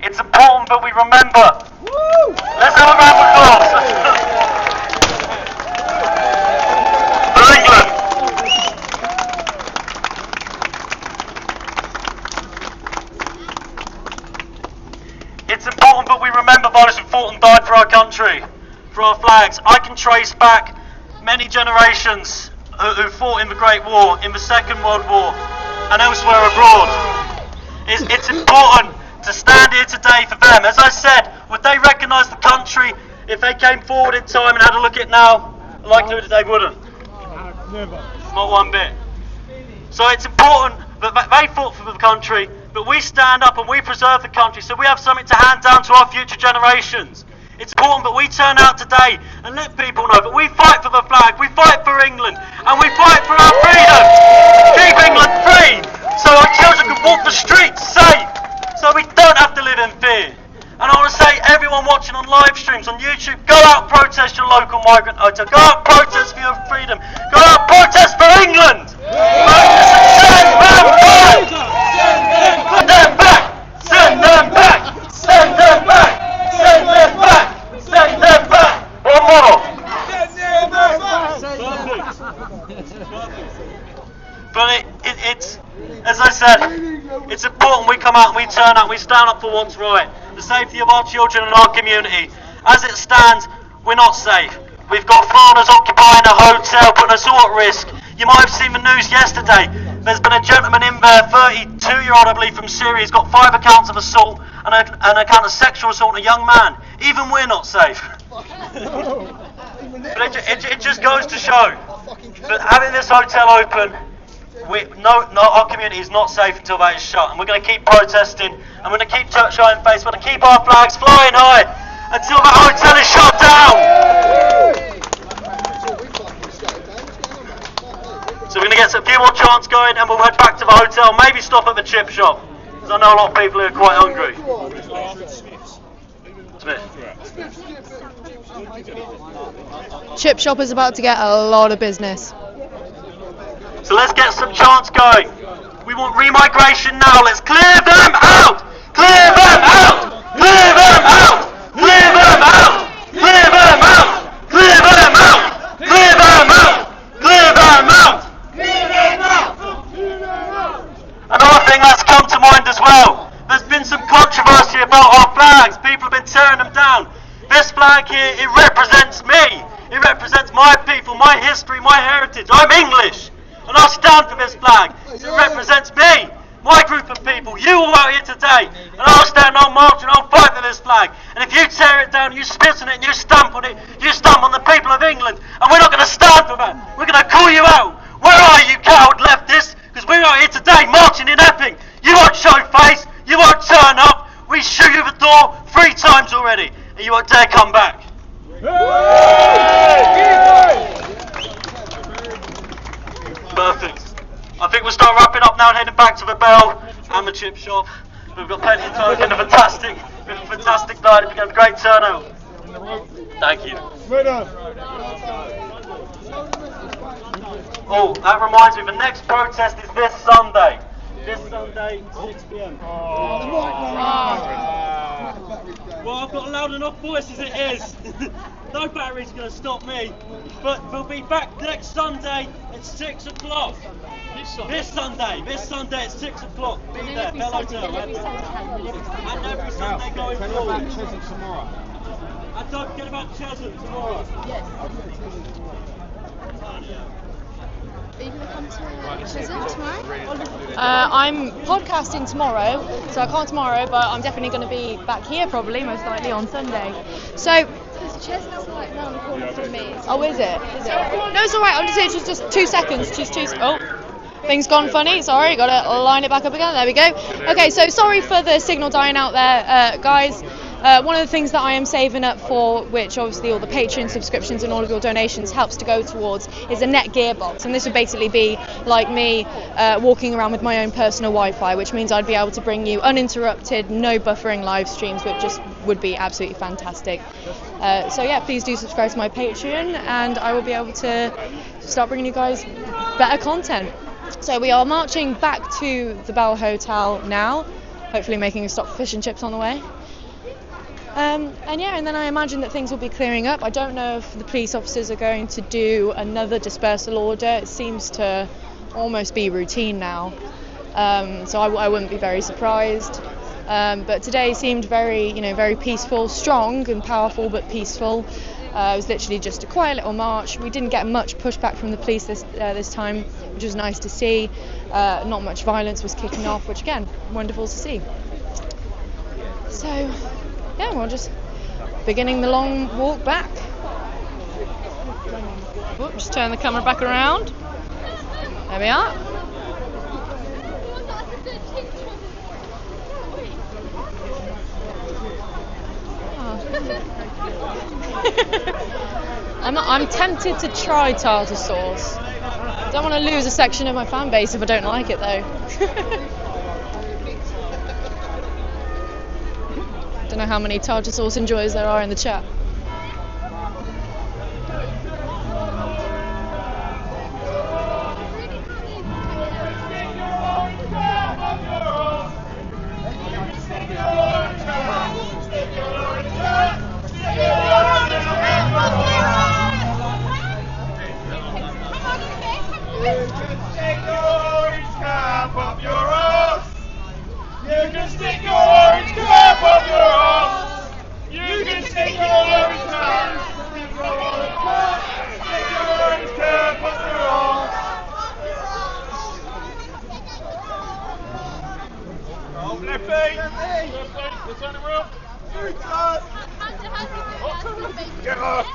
It's important that we remember. Woo! Let's have a round of applause. For England. It's important that we remember those who fought and died for our country, for our flags. I can trace back many generations who fought in the Great War, in the Second World War, and elsewhere abroad. It's important to stand here today for them. As I said, would they recognise the country if they came forward in time and had a look at it now? The likelihood that they wouldn't. Never. Not one bit. So it's important that they fought for the country, but we stand up and we preserve the country so we have something to hand down to our future generations. It's important that we turn out today and let people know that we fight for the flag, we fight for England, and we fight for our freedom. Keep England free so our children can walk the streets safe. So we don't have to live in fear. And I want to say, everyone watching on live streams on YouTube, go out and protest your local migrant hotel. Go out and protest for your freedom. Go out and protest for England. Send them back! Send them back! Send them back! Send them back! Send them back! Send them back! One more. But it's, as I said, it's important we come out and we turn out and we stand up for what's right. The safety of our children and our community. As it stands, we're not safe. We've got foreigners occupying a hotel, putting us all at risk. You might have seen the news yesterday. There's been a gentleman in there, 32-year-old I believe, from Syria. He's got 5 accounts of assault and an account of sexual assault on a young man. Even we're not safe. But it just goes to show that having this hotel open, our community is not safe until that is shut, and we're going to keep protesting, and we're going to keep showing face, we're going to keep our flags flying high until that hotel is shut down. So So we're going to get a few more chants going and we'll head back to the hotel, maybe stop at the chip shop, because I know a lot of people who are quite hungry. Smith. Chip shop is about to get a lot of business. So let's get some chants going. We want remigration now. Let's clear them out! Clear them out! Clear them out! Clear them out! Clear them out! Clear them out! Clear them out! Clear them out! Another thing that's come to mind as well. There's been some controversy about our flags. People have been tearing them down. This flag here, it represents me. It represents my people, my history, my heritage. I'm English, and I stand for this flag. It represents me, my group of people. You all out here today, and I'll stand, I'll march, and I'll fight for this flag. And if you tear it down, you spit on it, and you stamp on it, you stamp on the people of England, and we're not going to stand for that. We're going to call you out. Where are you, coward leftists? Because we're out here today marching in Epping. You won't show face, you won't turn up. We shoot you the door 3 times already, and you won't dare come back. Perfect. I think we'll start wrapping up now and heading back to the Bell and the chip shop. We've got plenty of time. It's been a fantastic night. It's been a great turnout. Thank you. Oh, that reminds me, the next protest is this Sunday. This Sunday, 6 p.m. Well, I've got a loud enough voice as it is. No battery's going to stop me. But we'll be back next Sunday at 6 o'clock. This Sunday at 6 o'clock. Be there, Bell Hotel. And every Sunday going forward. And don't forget about Cheshunt tomorrow. Yes. Are you going to come to Cheshunt tomorrow? I'm podcasting tomorrow, so I can't tomorrow, but I'm definitely going to be back here probably, most likely on Sunday. So, Cheshunt's like round the corner from me. oh, is it? No, it's alright, I'm just 2 seconds. Oh, things gone funny, sorry, gotta line it back up again, there we go. Okay, so sorry for the signal dying out there, guys. One of the things that I am saving up for, which obviously all the Patreon subscriptions and all of your donations helps to go towards, is a net gearbox. And this would basically be like me walking around with my own personal Wi-Fi, which means I'd be able to bring you uninterrupted, no buffering live streams, which just would be absolutely fantastic. So yeah, please do subscribe to my Patreon, and I will be able to start bringing you guys better content. So we are marching back to the Bell Hotel now, hopefully making a stop for fish and chips on the way. And then I imagine that things will be clearing up. I don't know if the police officers are going to do another dispersal order. It seems to almost be routine now, so I wouldn't be very surprised. But today seemed very peaceful, strong and powerful, but peaceful. It was literally just a quiet little march. We didn't get much pushback from the police this time, which was nice to see. Not much violence was kicking off, which again, wonderful to see. So, yeah, we're just beginning the long walk back. Whoops, turn the camera back around. There we are. I'm tempted to try tartar sauce. Don't want to lose a section of my fan base if I don't like it though. Don't know how many tartar sauce enjoyers there are in the chat. You can stick your orange cap up your arse. You can stick your orange cap. Stick your orange cap. Stick your orange cap up your arse. Oh, left feet. Let's turn it around. Get off.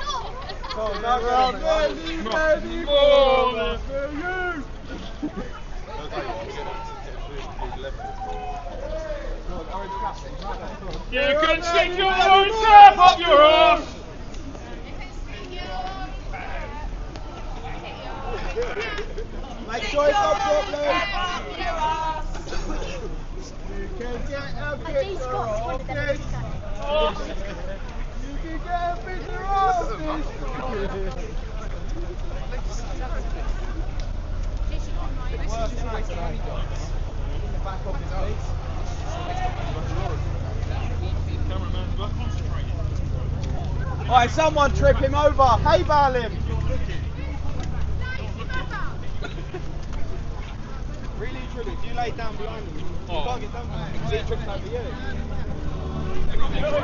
You can stick your orange cap up your arse. can get a picture of this. Alright, someone trip him over. Hey, him. Really, truly, if you lay down behind him, you can't get down there. He's tripping over you.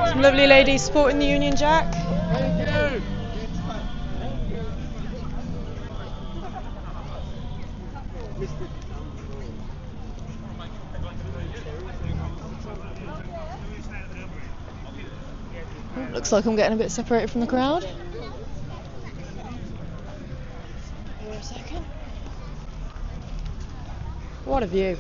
Some lovely ladies supporting the Union Jack. Thank you. Looks like I'm getting a bit separated from the crowd. Here a second. What a view.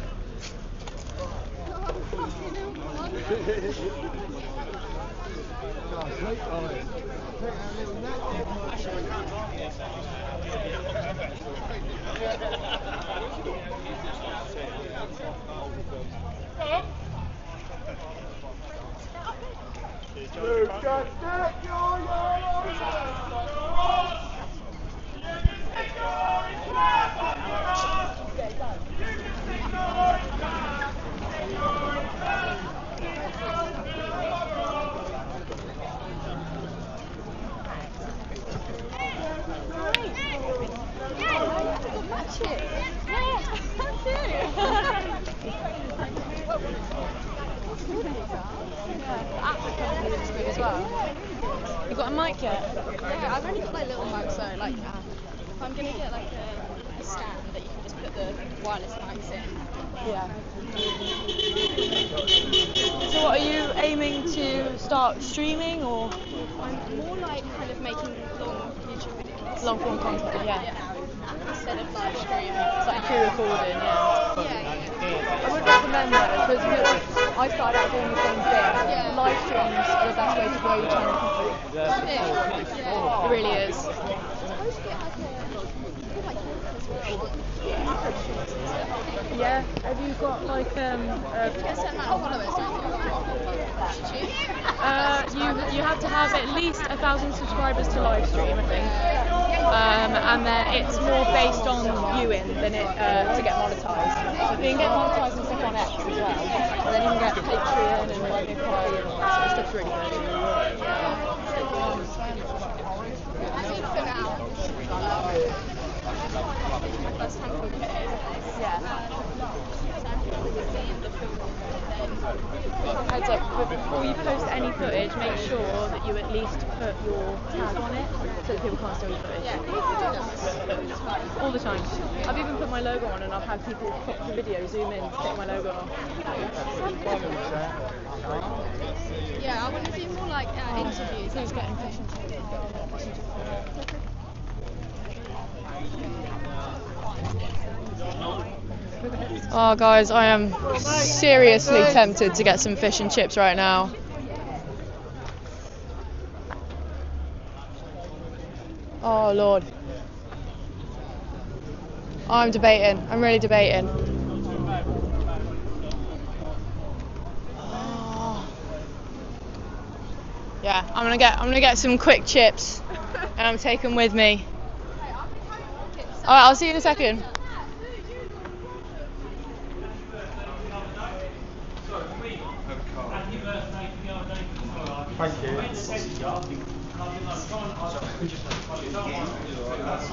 As well. You got a mic yet? Yeah, I've only got like little mics, so like if I'm gonna get like a stand that you can just put the wireless mics in. Yeah. So what, are you aiming to start streaming or? I'm more like kind of making long YouTube videos. Long form content, yeah. Instead of live stream. It's like pre-recording, yeah. Yeah. I would recommend that because I started out doing the same thing. Yeah. Live streams are the best way to grow your channel. Yeah. It really is. Yeah. Have you got like you have to have at least 1,000 subscribers to live stream, I think. And then it's more based on viewing than it to get monetized. You can get monetized and stuff on X as well. And then you can get Patreon and like a coffee and all that sort of stuff's really good. Heads up, but before you post any footage, make sure that you at least put your tag on it so that people can't steal your footage. All the time. I've even put my logo on and I've had people pop the video, zoom in to take my logo off. Yeah, I want to do more like interviews. Who's getting questions? Oh guys, I am seriously tempted to get some fish and chips right now. Oh Lord. I'm debating. I'm really debating. Oh. Yeah, I'm gonna get some quick chips and I'm taking them with me. Alright, I'll see you in a second. Thank you.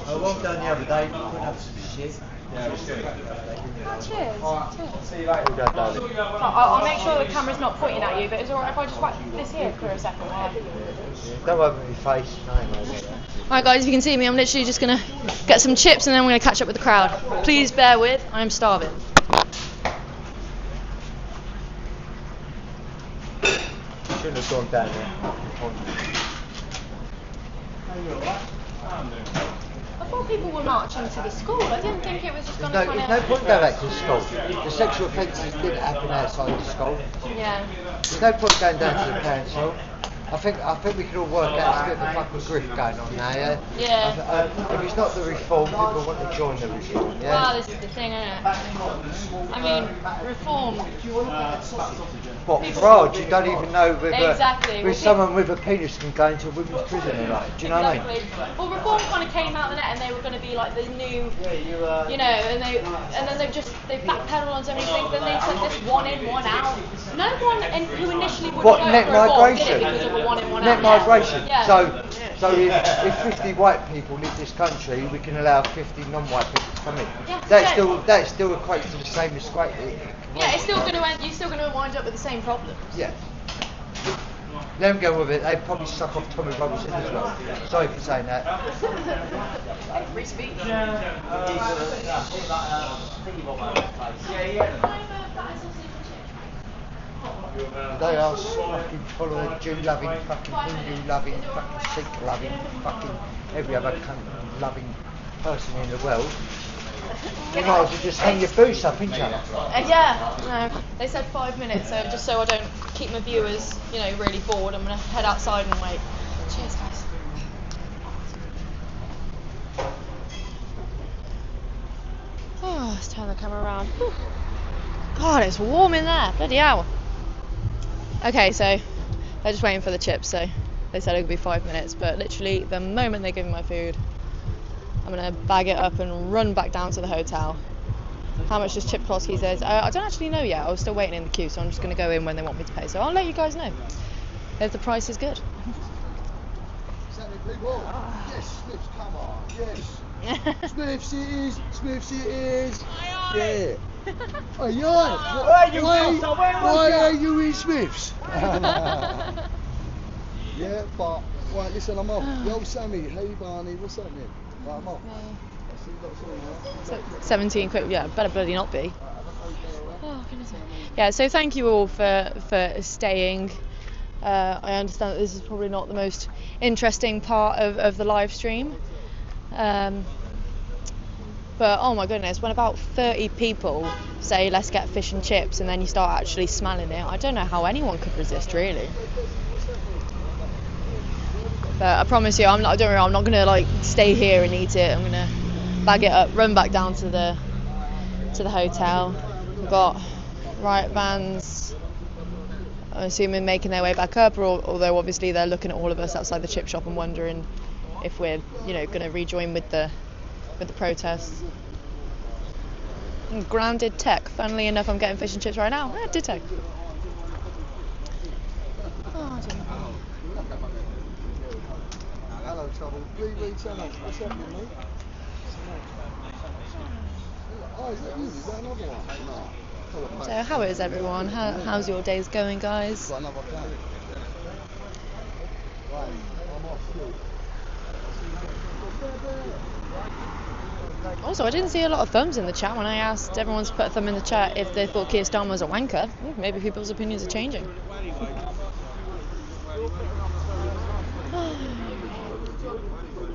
Well done the other day. Put up some shit. Cheers. See you later. I'll make sure the camera's not pointing at you, but is it alright if I just whack this here for a second? Don't worry about my face. Alright guys, if you can see me, I'm literally just going to get some chips and then we're going to catch up with the crowd. Please bear with, I'm starving. Shouldn't have gone down there. I thought people were marching to the school. I didn't think it was just going to There's no point going back to the school. The sexual offences didn't happen outside the school. Yeah. There's no point going down to the council. I think we can all work out a bit of a fucking grift going on now, yeah? Yeah. If it's not the reform, people want to join the reform, yeah? Well, this is the thing, isn't it? I mean, reform. What, fraud? You don't even know whether Exactly. with someone with a penis can go into a women's prison or not. Do you know what I mean? Well, reform kind of came out of the net, and they were going to be like the new, you know, and then they backpedaled on so many things. Then they said this one in, one out. No one who initially would What, vote net for reform did migration? it because of a one in, one Net out. migration. Yeah. So if 50 white people leave this country, we can allow 50 non-white people to come in. Yeah, That still equates to the same as squat. Yeah, it's still going to end. You're still going to wind up with the same problems. Yeah. Let them go with it. They probably suck off Tommy Robinson as well. Sorry for saying that. Free speech. They are fucking full of Jew-loving, fucking Hindu-loving, fucking Sikh-loving, fucking every other loving person in the world. You might as well just hang your boots up, ain't you? Yeah, no, they said 5 minutes, so just so I don't keep my viewers, you know, really bored, I'm going to head outside and wait. Cheers, guys. Oh, let's turn the camera around. Whew. God, it's warm in there, bloody hell. Okay, so they're just waiting for the chips, so they said it would be 5 minutes, but literally the moment they give me my food, I'm going to bag it up and run back down to the hotel. How much does chip cost, he says? I don't actually know yet. I was still waiting in the queue, so I'm just going to go in when they want me to pay. So I'll let you guys know if the price is good. Yes, Smiths, come on. Yes. Smiths it is. Smiths it is. Yeah. Oh, yeah. Why are you in Smiths? Yeah, but right, listen, I'm off. Yo, Sammy, hey Barney, what's happening? Right, I'm off. 17 quid, yeah, better bloody not be. Oh, goodness me. Yeah, so thank you all for staying. I understand that this is probably not the most interesting part of the live stream. But oh my goodness, when about 30 people say let's get fish and chips and then you start actually smelling it, I don't know how anyone could resist, really. But I promise you, don't worry, I'm not gonna like stay here and eat it. I'm gonna bag it up, run back down to the hotel. We've got riot vans, I'm assuming, making their way back up, although obviously they're looking at all of us outside the chip shop and wondering if we're, you know, gonna rejoin with the protests. And grounded tech. Funnily enough, I'm getting fish and chips right now. Did tech. Oh dear. Hello, Trouble. What's happening, mate? Oh, is that you? Is that another one? No. So how is everyone? How's your days going, guys? Got another plan. Right, I'm off too. Also, I didn't see a lot of thumbs in the chat when I asked everyone to put a thumb in the chat if they thought Keir Starmer was a wanker. Maybe people's opinions are changing.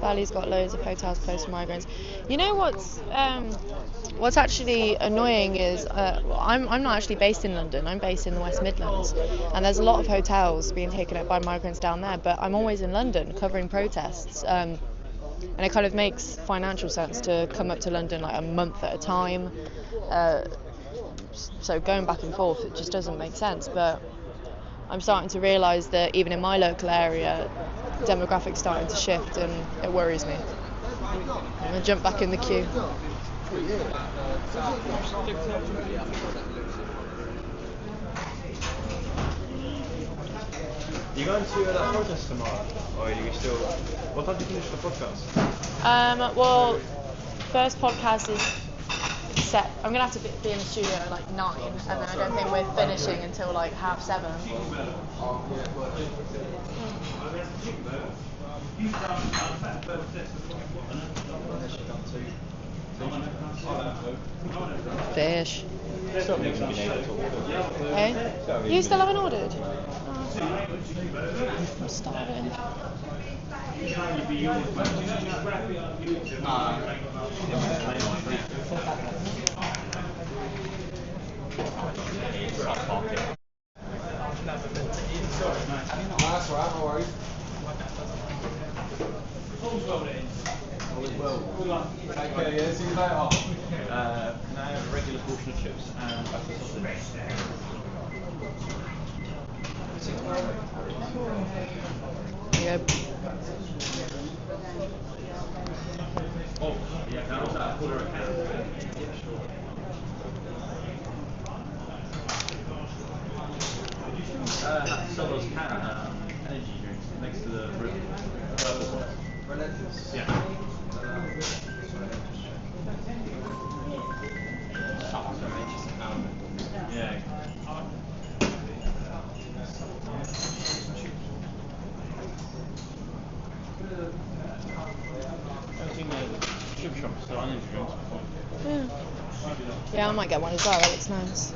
Valley's got loads of hotels closed for migrants. You know what's actually annoying is I'm not actually based in London. I'm based in the West Midlands, and there's a lot of hotels being taken up by migrants down there. But I'm always in London covering protests, and it kind of makes financial sense to come up to London like a month at a time. So going back and forth, it just doesn't make sense. But I'm starting to realise that even in my local area, demographics starting to shift, and it worries me. I'm going to jump back in the queue. You going to that protest tomorrow, or are you still? What time do you finish the podcast? Well, first podcast is set. I'm gonna have to be in the studio at like 9, and then I don't think we're finishing until like 7:30. Fish. Hey? You still haven't ordered? I'm starving. That's right, no worries. Take care, yeah, see you later. Can I have a regular portion of chips and butter sausage? Yep. Oh, yeah, can I also have a quarter of a can? Sell those energy drinks next to the purple one. Relentless. Yeah. Yeah. I've seen the chip shop sell energy drinks before. Yeah, I might get one as well. That looks nice.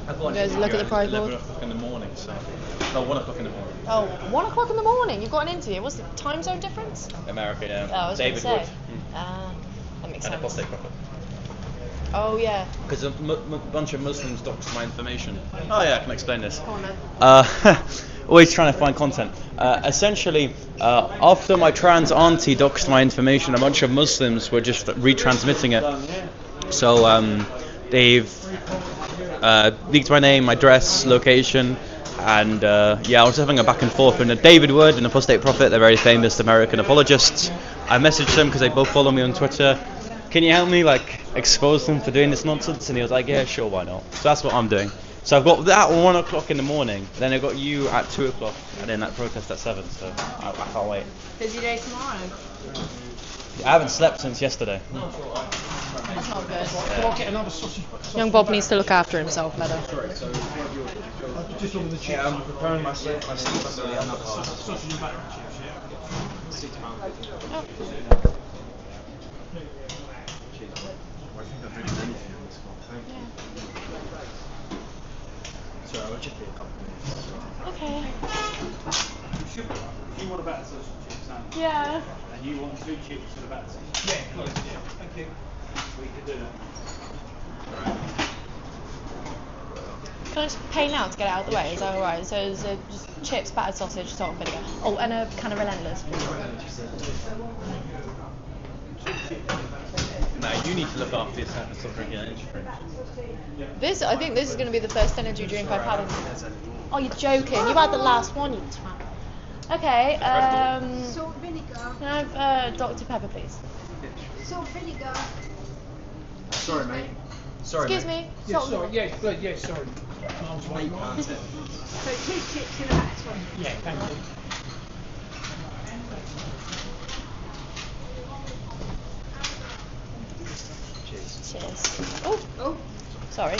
Guys, look at the prize board. 11 o'clock in the morning, so. No, 1 o'clock in the morning. Oh, 1 o'clock in the morning. You've got an interview. What's the time zone difference? America, yeah. Oh, I was David gonna Wood. say. That makes And sense. apostate prophet. Oh yeah. Because a bunch of Muslims doxed my information. Oh yeah, I can explain this. Go on then. Always trying to find content. Essentially, after my trans auntie doxed my information, a bunch of Muslims were just retransmitting it. So they've leaked my name, address, location, and yeah, I was having a back and forth. And David Wood and Apostate Prophet, they're very famous American apologists. I messaged them because they both follow me on Twitter. Can you help me expose them for doing this nonsense? And he was like, yeah, sure, why not? So that's what I'm doing. So I've got that at 1 o'clock in the morning, then I've got you at 2 o'clock, and then that protest at 7, so I can't wait. Busy day tomorrow. I haven't slept since yesterday. That's not good. Yeah. Young Bob needs to look after himself better. Just on the chips. I'm preparing myself for the other part. £6. Sorry, I'll just be a couple minutes. Okay. If you want a batter sausage chips, Yeah. and you want 2 chips with a batter sausage. Yeah, thank you. We can do that. Can I just pay now to get it out of the way? Is that alright? So it's just chips, battered sausage, salt and vinegar. Oh, and a can of Relentless. No, you need to look after yourself and stop drinking energy drinks. I think this is going to be the first energy drink I've had. Oh, you're joking. You had the last one, you twat. Okay, Salt and vinegar. can I have Dr. Pepper, please? Salt and vinegar. Sorry, mate. Sorry, Excuse mate. me. Yeah, Salt and sorry. Yeah, sorry. So 2 chips and a batter sausage. Yeah, thank you. Cheers. Oh. Sorry.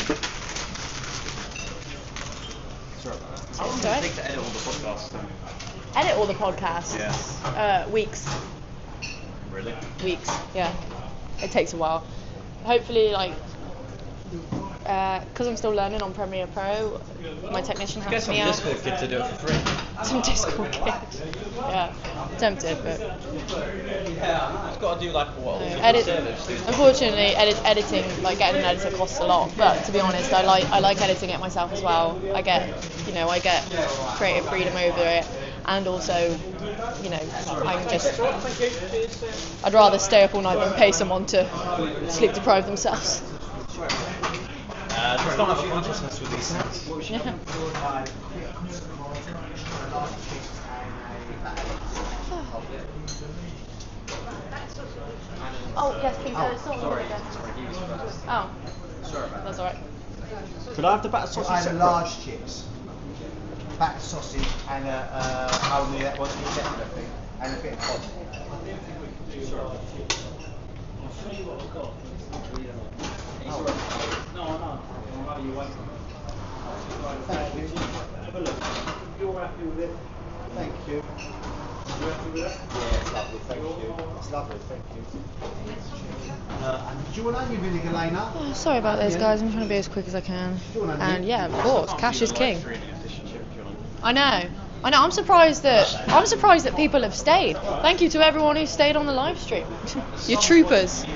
Sorry about that. Cheers, How long does alright. it take to edit all the podcasts? Edit all the podcasts? Yeah. Weeks. Really? Weeks, yeah. It takes a while. Hopefully, because I'm still learning on Premiere Pro, my technician Get helps some me out. Discord kid to do it for free. Some Discord kid. Yeah, tempted, but Yeah, it's got to do what? unfortunately, editing, getting an editor costs a lot. But to be honest, I like editing it myself as well. I get creative freedom over it, and also, I'd rather stay up all night than pay someone to sleep deprive themselves. There's not enough consciousness with these things. Yeah. Oh, yes, please. Salt and vinegar. Oh. Sorry about That's alright. Could I have the batter sausage? I had large chips, batter sausage, and only that was separate, I think, and a bit of hot. No. You wait. Thank you. Have a look. You're happy with it? Thank you. You happy with that? Yeah, it's lovely, thank you. It's lovely, thank you. Do you want onion vinegar, Lena? Oh, sorry about this, guys. I'm trying to be as quick as I can. And yeah, of course, cash is king. I know. I know. I'm surprised that people have stayed. Thank you to everyone who stayed on the live stream. You're troopers. To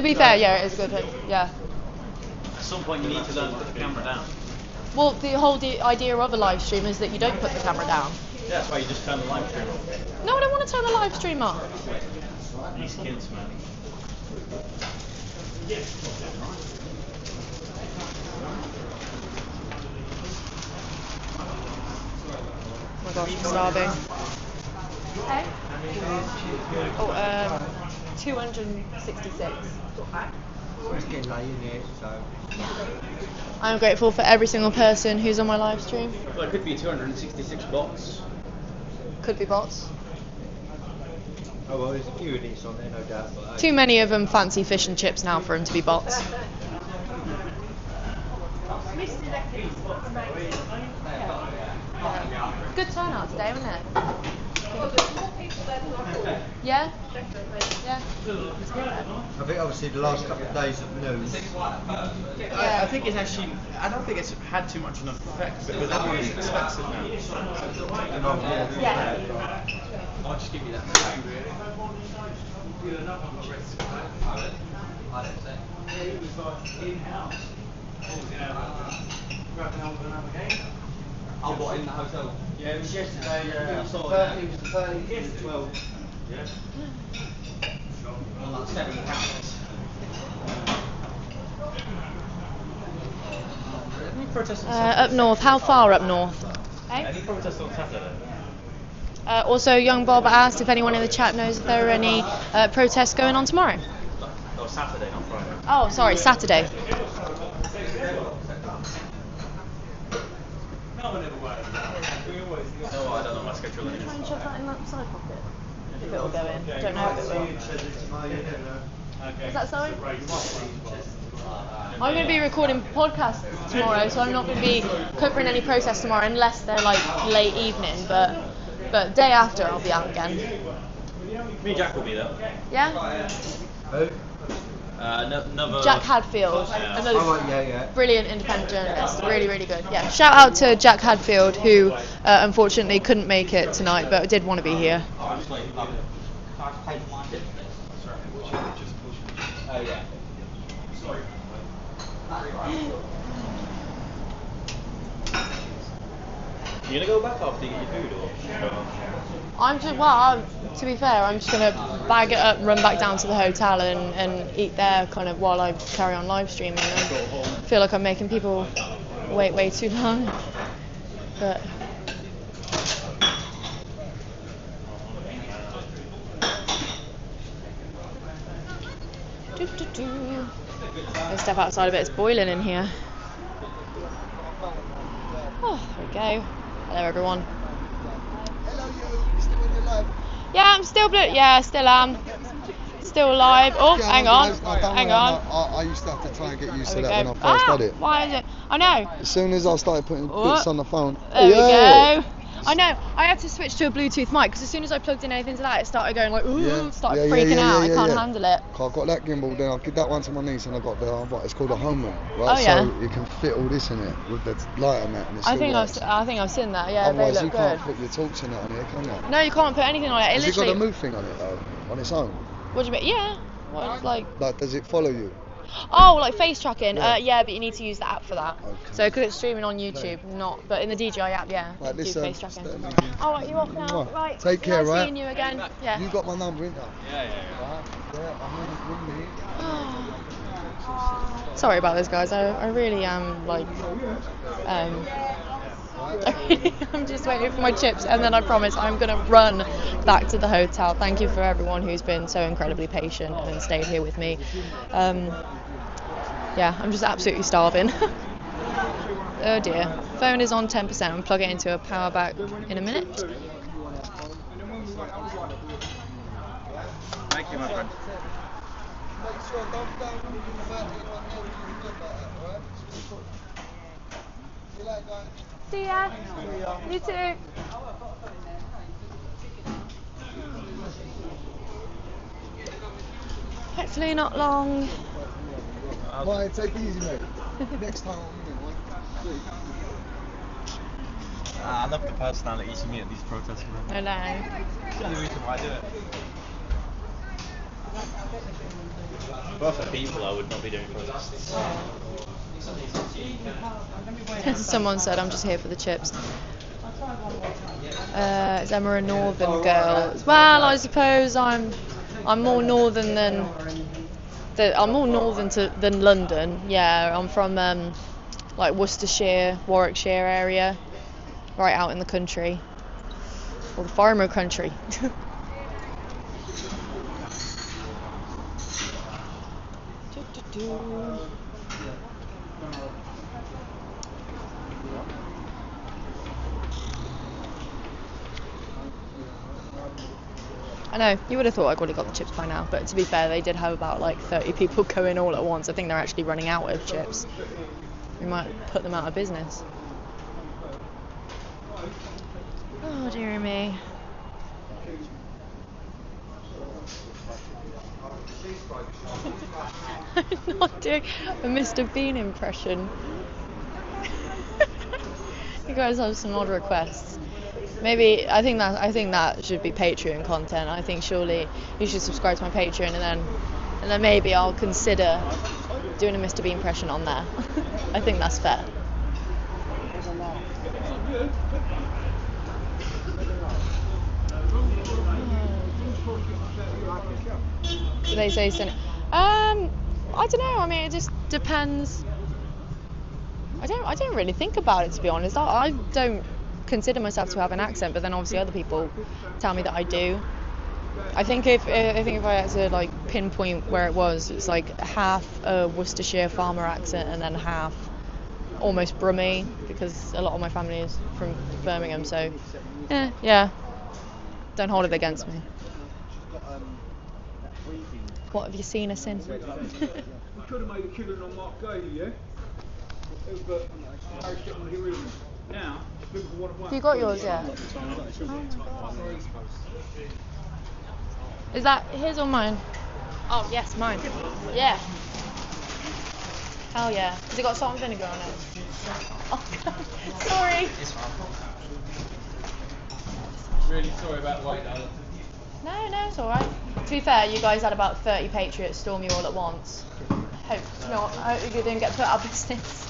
be fair, yeah, it is good. Yeah. At some point, you need to learn to put the camera down. Well, the whole idea of a live stream is that you don't put the camera down. Yeah, that's why you just turn the live stream off. No, I don't want to turn the live stream off. These kids, man. Oh my gosh, I'm starving. Hey? Oh, 266. It's getting late in here, so. I'm grateful for every single person who's on my live stream. Well, it could be 266 bots. Could be bots. Oh well, there's a few idiots on there, no doubt. But Too many of them fancy fish and chips now for them to be bots. Good turnout today, wasn't it? Yeah? Yeah. I think obviously the last couple of days of news. I think it's actually. I don't think it's had too much of an effect because everyone expects it now. Yeah. I'll just give you that. Oh, what, in the hotel? Yeah, it was yesterday. I saw that. 13 to 12. Yeah. On like 7 counts. Any protests on Up north. How far up north? Any protests on Saturday? Also, Young Bob asked if anyone in the chat knows if there are any protests going on tomorrow. No, Saturday, not Friday. Oh, sorry, Saturday. No, I don't know my schedule anymore. Try and shove that in that side pocket. If it will go in. I don't know if it will. Is that so? I'm going to be recording podcasts tomorrow, so I'm not going to be covering any protests tomorrow unless they're like late evening. But day after I'll be out again. Me and Jack will be there. Yeah? Who? Another. Jack Hadfield, another yeah. brilliant independent journalist, really, really good. Yeah, shout out to Jack Hadfield, who unfortunately couldn't make it tonight, but did want to be here. Oh, yeah. Sorry. You gonna go back after you get your food or? To be fair, I'm just going to bag it up, run back down to the hotel and eat there kind of while I carry on live streaming. I feel like I'm making people wait way too long. But let's step outside a bit, it's boiling in here. Oh, there we go. Hello everyone. Yeah, I'm still still am. Still alive. Oh, Yeah, hang on. Hang on. I used to have to try and get used to that when I first got it. Why is it? I know. As soon as I started putting bits on the phone. There we go. I know. I had to switch to a Bluetooth mic because as soon as I plugged in anything to that, it started going like, ooh, started freaking out. I can't handle it. I've got that gimbal, then I'll give that one to my niece, and I've got the it's called a Homer, right? Oh, yeah. So you can fit all this in it with the light on that, and it's I think I've seen that. Yeah, otherwise they you look can't good. put your talks in it on here, can you? No, you can't put anything on it. Has it got a move thing on it though, on its own? What do you mean? Yeah. What, like does it follow you? Oh, like face tracking. Yeah. Yeah, but you need to use the app for that. Okay. So because it's streaming on YouTube, not. But in the DJI app, yeah, Right, do listen. face tracking. All right, you off now. Right. Take care, nice right? seeing you again. Yeah. You got my number, ain't you? Yeah. Right. Yeah, I'm ring me. Sorry about this, guys. I really am like. I'm just waiting for my chips, and then I promise I'm gonna run back to the hotel. Thank you for everyone who's been so incredibly patient and stayed here with me. Yeah, I'm just absolutely starving. Oh dear. Phone is on 10%. I'm plugging it into a power bank in a minute. Thank you, my friend. See ya. You too. Hopefully not long. Right, take it easy, mate. Next time I'm in, I love the personalities you meet at these protests. I know. It's the only reason why I do it. But for people, I would not be doing protests. Someone said I'm just here for the chips. Is Emma a northern girl? Well, I suppose I'm more northern than than London. Yeah, I'm from like Worcestershire, Warwickshire area, right out in the country, or the farmer country. I know, you would have thought I would have got the chips by now, but to be fair, they did have about like 30 people going all at once. I think they're actually running out of chips. We might put them out of business. Oh, dearie me. I'm not doing a Mr. Bean impression. You guys have some odd requests. Maybe I think that should be Patreon content. I think surely you should subscribe to my Patreon, and then maybe I'll consider doing a Mr. Bean impression on there. I think that's fair. Do they say so? I don't know. I mean, it just depends. I don't really think about it, to be honest. I don't consider myself to have an accent, but then obviously other people tell me that I do. I think if I had to like pinpoint where it was, it's like half a Worcestershire farmer accent and then half almost Brummie, because a lot of my family is from Birmingham. So yeah, don't hold it against me. What have you seen us in? We could have made a killing on Mark Gailey, yeah? But Harry's getting the heroin. Now, Have you got yours yet? Is that his or mine? Oh yes, mine. Yeah. Hell yeah. Has it got salt and vinegar on it? Oh, sorry. Really sorry about the wait, darling. No, it's alright. To be fair, you guys had about 30 Patriots storm you all at once. I hope you didn't get put out of business.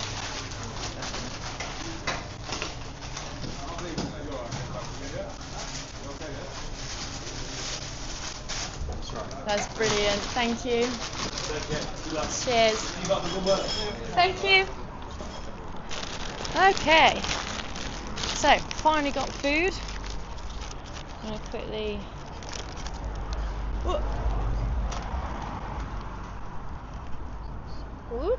That's brilliant. Thank you. Cheers. Thank you. Okay. So, finally got food. I'm going to quickly... Whoa. Ooh.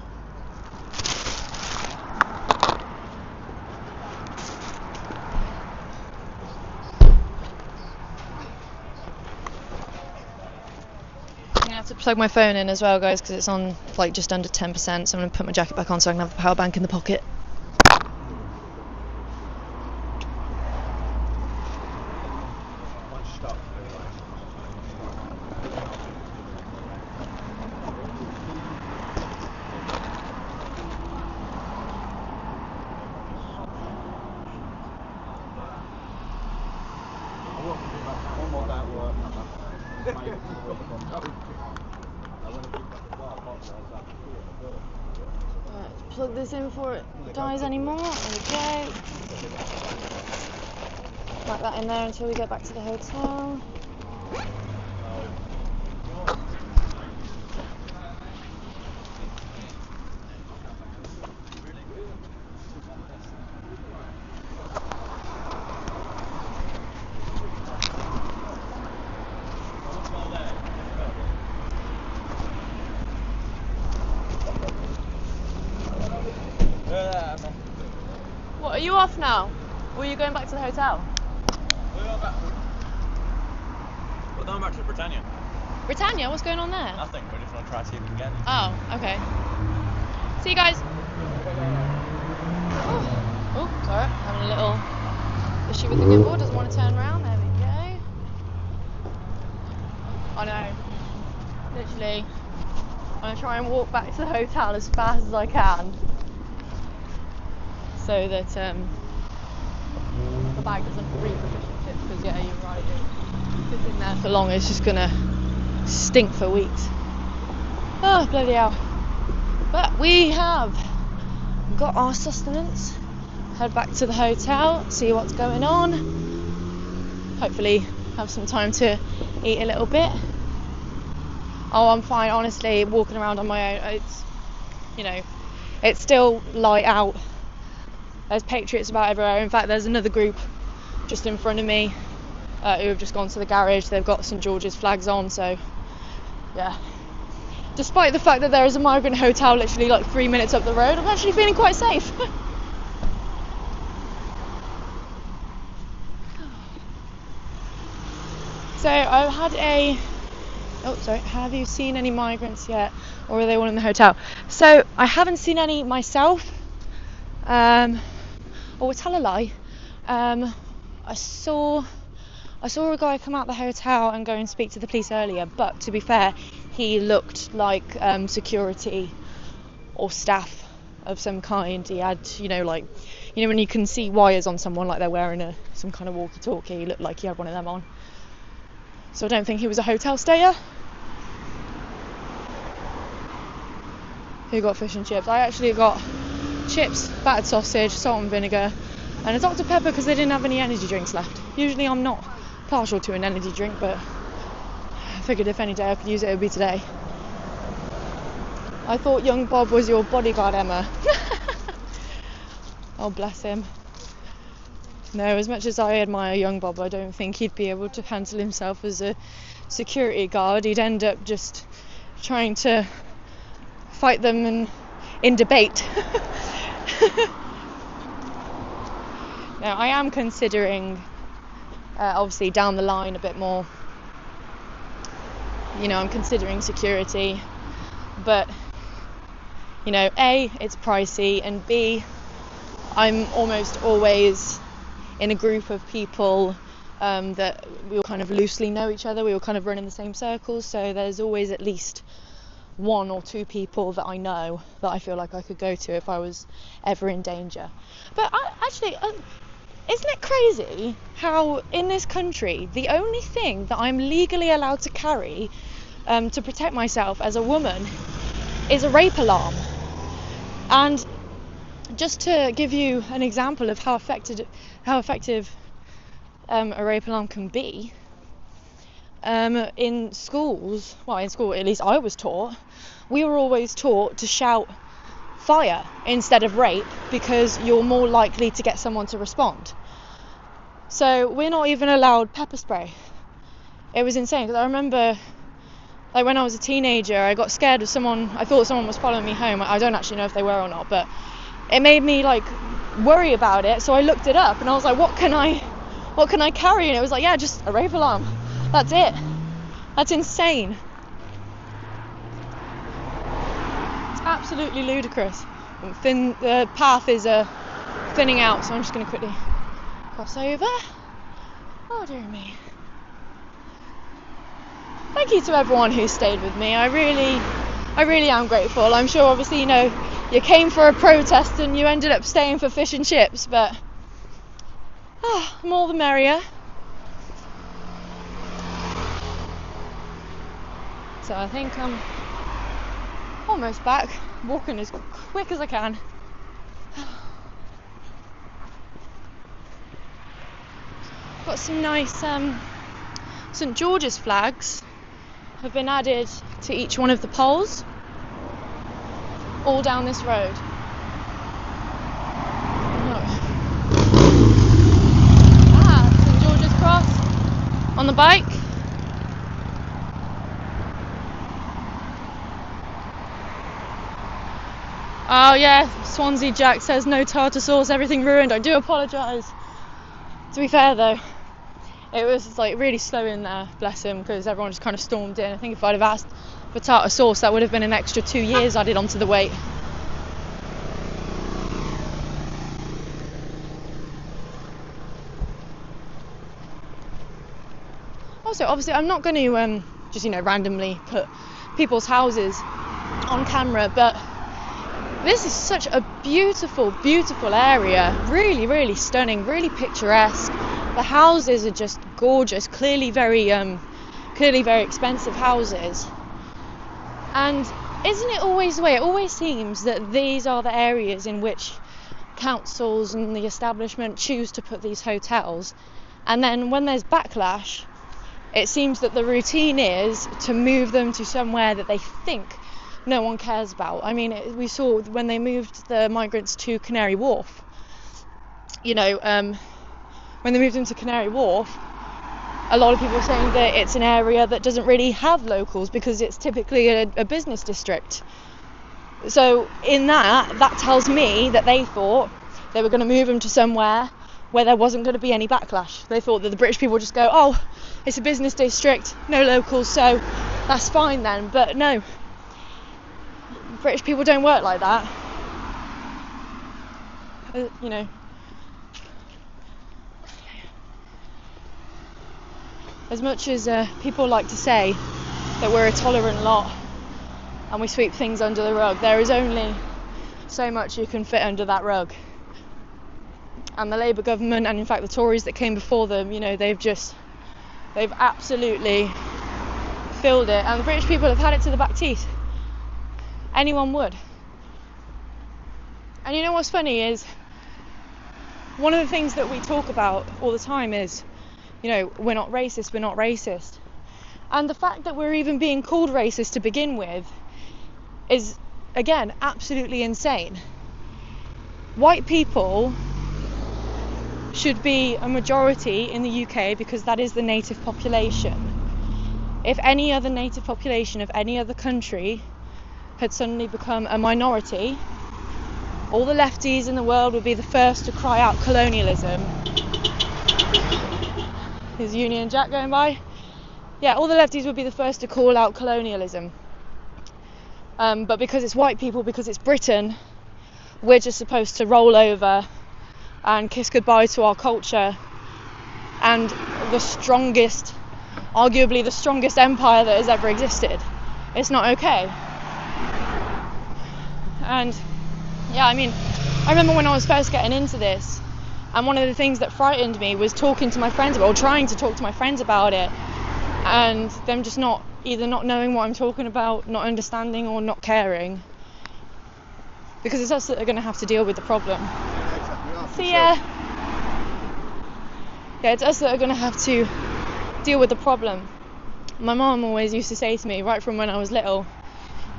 I'm gonna have to plug my phone in as well, guys, because it's on like just under 10%. So I'm gonna put my jacket back on so I can have the power bank in the pocket. Plug this in before it dies anymore. There we go. Like that in there until we get back to the hotel. What, are you off now? Or are you going back to the hotel? We're going back to Britannia. Britannia? What's going on there? Nothing, we just want to try to see if we can get it. Oh, okay. See you guys. Oh, sorry, having a little issue with the gimbal, doesn't want to turn around. There we go. I know. Literally, I'm going to try and walk back to the hotel as fast as I can, so that the bag doesn't read the fish and chips, because yeah, you're right, if it's in there for long, it's just gonna stink for weeks. Oh, bloody hell. But we have got our sustenance, head back to the hotel, see what's going on, hopefully have some time to eat a little bit. Oh, I'm fine, honestly, walking around on my own. It's, you know, it's still light out. There's patriots about everywhere. In fact, there's another group just in front of me who have just gone to the garage. They've got St George's flags on, so yeah. Despite the fact that there is a migrant hotel literally like 3 minutes up the road, I'm actually feeling quite safe. So I've had a... Oh, sorry. Have you seen any migrants yet? Or are they all in the hotel? So I haven't seen any myself. Or tell a lie. I saw a guy come out the hotel and go and speak to the police earlier, but to be fair, he looked like security or staff of some kind. He had, like, when you can see wires on someone, like they're wearing some kind of walkie-talkie, he looked like he had one of them on. So I don't think he was a hotel stayer. Who got fish and chips? I actually got chips, battered sausage, salt and vinegar, and a Dr Pepper because they didn't have any energy drinks left. Usually I'm not partial to an energy drink, but I figured if any day I could use it would be today. I thought young Bob was your bodyguard, Emma. Oh, bless him. No, as much as I admire young Bob, I don't think he'd be able to handle himself as a security guard. He'd end up just trying to fight them in debate. Now, I am considering, obviously down the line a bit more, I'm considering security, but, A, it's pricey, and B, I'm almost always in a group of people that we all kind of loosely know each other, we all kind of run in the same circles, so there's always at least one or two people that I know that I feel like I could go to if I was ever in danger. But actually, isn't it crazy how in this country the only thing that I'm legally allowed to carry to protect myself as a woman is a rape alarm? And just to give you an example of how effective a rape alarm can be, in schools, in school at least I was taught, we were always taught to shout fire instead of rape because you're more likely to get someone to respond. So we're not even allowed pepper spray. It was insane, because I remember, like, when I was a teenager, I got scared of someone. I thought someone was following me home. I don't actually know if they were or not, but it made me like worry about it, so I looked it up and I was like, what can I carry? And it was like, yeah, just a rape alarm. That's it. That's insane. It's absolutely ludicrous. The path is thinning out, so I'm just going to quickly cross over. Oh dear me. Thank you to everyone who stayed with me. I really am grateful. I'm sure, obviously, you came for a protest and you ended up staying for fish and chips, but more the merrier. So I think I'm almost back, walking as quick as I can. Got some nice St George's flags have been added to each one of the poles all down this road. St George's Cross on the bike. Oh yeah, Swansea Jack says no tartar sauce, everything ruined. I do apologise. To be fair though, it was like really slow in there, bless him, because everyone just kind of stormed in. I think if I'd have asked for tartar sauce, that would have been an extra 2 years added onto the weight. Also, obviously, I'm not going to just randomly put people's houses on camera, but This is such a beautiful, beautiful area. Really, really stunning, really picturesque. The houses are just gorgeous, clearly very expensive houses. And isn't it always the way? It always seems that these are the areas in which councils and the establishment choose to put these hotels. And then when there's backlash, it seems that the routine is to move them to somewhere that they think no one cares about. I mean, we saw when they moved the migrants to Canary Wharf, when they moved them to Canary Wharf, a lot of people are saying that it's an area that doesn't really have locals because it's typically a business district. So in that tells me that they thought they were going to move them to somewhere where there wasn't going to be any backlash. They thought that the British people would just go, oh, it's a business district, no locals, so that's fine then. But no, British people don't work like that. As much as people like to say that we're a tolerant lot and we sweep things under the rug, there is only so much you can fit under that rug. And the Labour government, and in fact the Tories that came before them, they've absolutely filled it, and the British people have had it to the back teeth. Anyone would. And you know what's funny is, one of the things that we talk about all the time is, we're not racist. And the fact that we're even being called racist to begin with is, again, absolutely insane. White people should be a majority in the UK because that is the native population. If any other native population of any other country had suddenly become a minority, all the lefties in the world would be the first to cry out colonialism. Is Union Jack going by? Yeah, all the lefties would be the first to call out colonialism. But because it's white people, because it's Britain, we're just supposed to roll over and kiss goodbye to our culture and arguably the strongest empire that has ever existed. It's not okay. And yeah, I mean, I remember when I was first getting into this, and one of the things that frightened me was talking to my friends about, or trying to talk to my friends about it, and them just either not knowing what I'm talking about, not understanding, or not caring. Because it's us that are going to have to deal with the problem. Yeah, it's us that are going to have to deal with the problem. My mum always used to say to me, right from when I was little,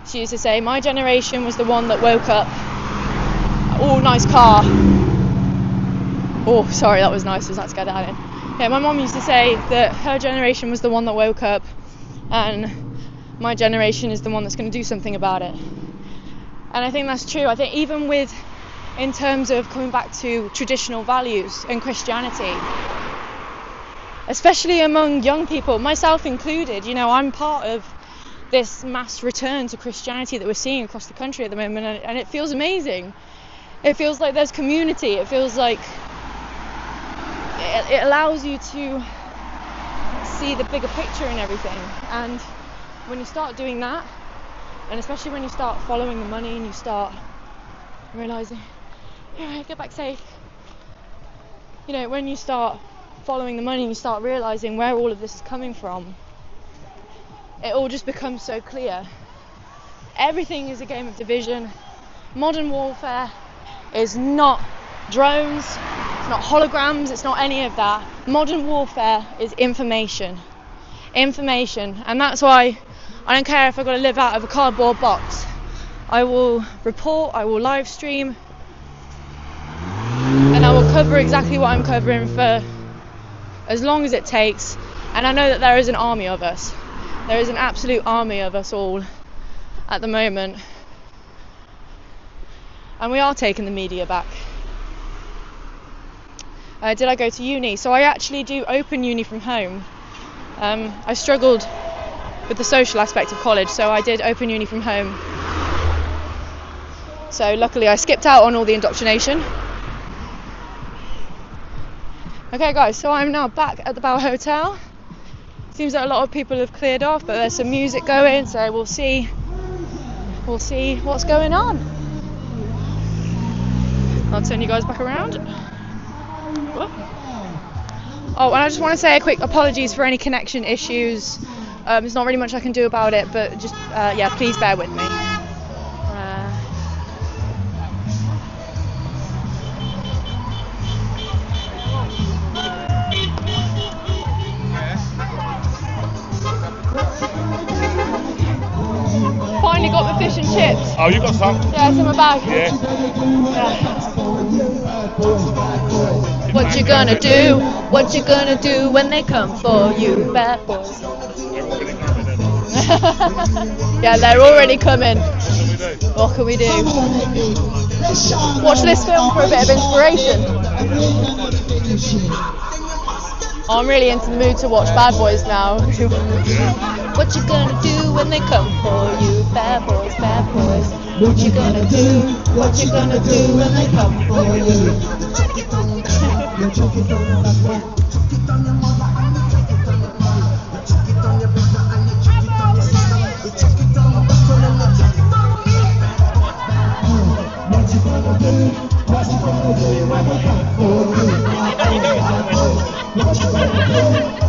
she used to say, my generation was the one that woke up, oh, nice car. Oh, sorry, that was nice, I was that scared at it. Yeah, my mum used to say that her generation was the one that woke up, and my generation is the one that's going to do something about it. And I think that's true. I think even in terms of coming back to traditional values and Christianity, especially among young people, myself included, I'm part of this mass return to Christianity that we're seeing across the country at the moment, and it feels amazing. It feels like there's community. It feels like it allows you to see the bigger picture and everything. And when you start doing that, and especially when you start following the money and you start realising, alright, get back safe. When you start following the money and you start realising where all of this is coming from, it all just becomes so clear. Everything is a game of division. Modern warfare is not drones, it's not holograms, it's not any of that. Modern warfare is information. And that's why I don't care if I've got to live out of a cardboard box. I will report, I will live stream, and I will cover exactly what I'm covering for as long as it takes. And I know that there is an army of us. There is an absolute army of us all at the moment. And we are taking the media back. Did I go to uni? So I actually do open uni from home. I struggled with the social aspect of college, so I did open uni from home. So luckily I skipped out on all the indoctrination. Okay guys, so I'm now back at the Bell Hotel. Seems that a lot of people have cleared off, but there's some music going, so we'll see what's going on. I'll turn you guys back around. Oh, and I just want to say a quick apologies for any connection issues. There's not really much I can do about it, but just, yeah, please bear with me. Finally got the fish and chips. Oh, you got some? Yeah, it's in my bag. Yeah. What you gonna do? What you gonna do when they come for you, bad boys? Yeah, they're already coming. What can we do? Watch this film for a bit of inspiration. Oh, I'm really into the mood to watch Bad Boys now. What you gonna do when they come for you, bad boys, bad boys? What you gonna do? What you gonna do when they come for you? What you gonna do?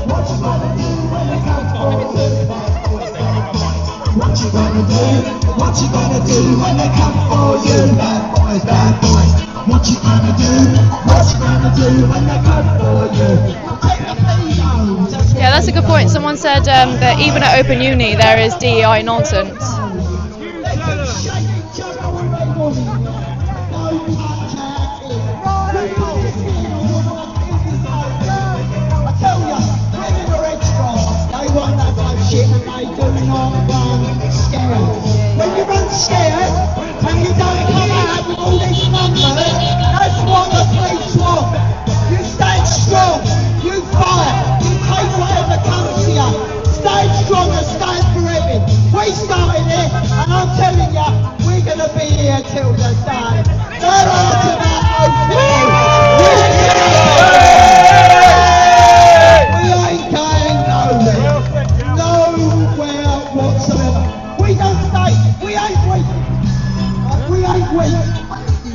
What you gonna do when they come for you? Bad boys, bad boys. What you gonna do? What you gonna do when they come for you? Yeah, that's a good point. Someone said that even at Open Uni there is DEI nonsense. When you run scared and you don't come out with all these numbers, that's what the police want. You stand strong, you fight, you take whatever comes to you. Stay strong and stand for Epping. We started it, and I'm telling you, we're going to be here till the day. Turn on to that OPL. We ain't going nowhere whatsoever. We don't stay, we ain't weak. We ain't weak.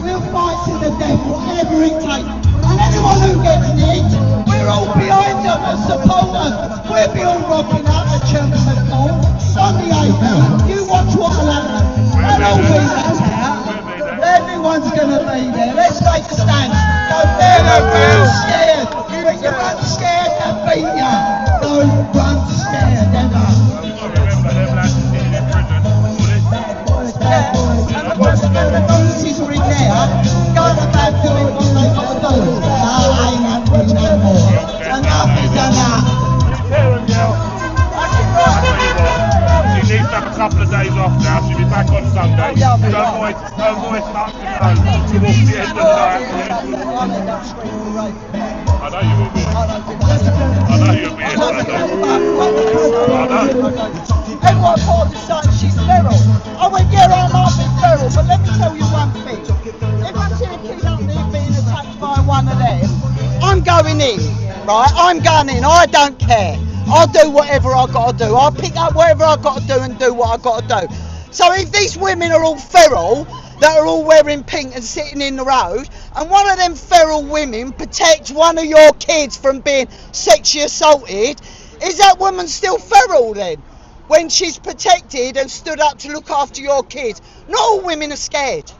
We'll fight to the death, whatever it takes. And anyone who gets hit, we're all behind them and support them. We'll be all rocking out the Cheltenham Hall on the 8th. You watch what'll happen. They'll all be there. Everyone's gonna be there. Let's make a stand. Don't dare run scared. When you run scared, they'll beat you. Don't run scared, ever. The policies are in there, go about doing what they got to do. No, ain't happening no more. Enough is enough. She needs to have a couple of days off now. She'll be back on Sunday. Her voice must be low towards the end of the night. I know you will be. I know you'll be. Everyone thought this like she's feral. I went, yeah, I might be feral, but let me tell you one thing. If I see a kid up there being attacked by one of them, I'm going in, right? I'm going in. I don't care. I'll do whatever I've got to do. I'll pick up whatever I've got to do and do what I've got to do. So if these women are all feral, that are all wearing pink and sitting in the road, and one of them feral women protects one of your kids from being sexually assaulted, is that woman still feral then? When she's protected and stood up to look after your kids. Not all women are scared.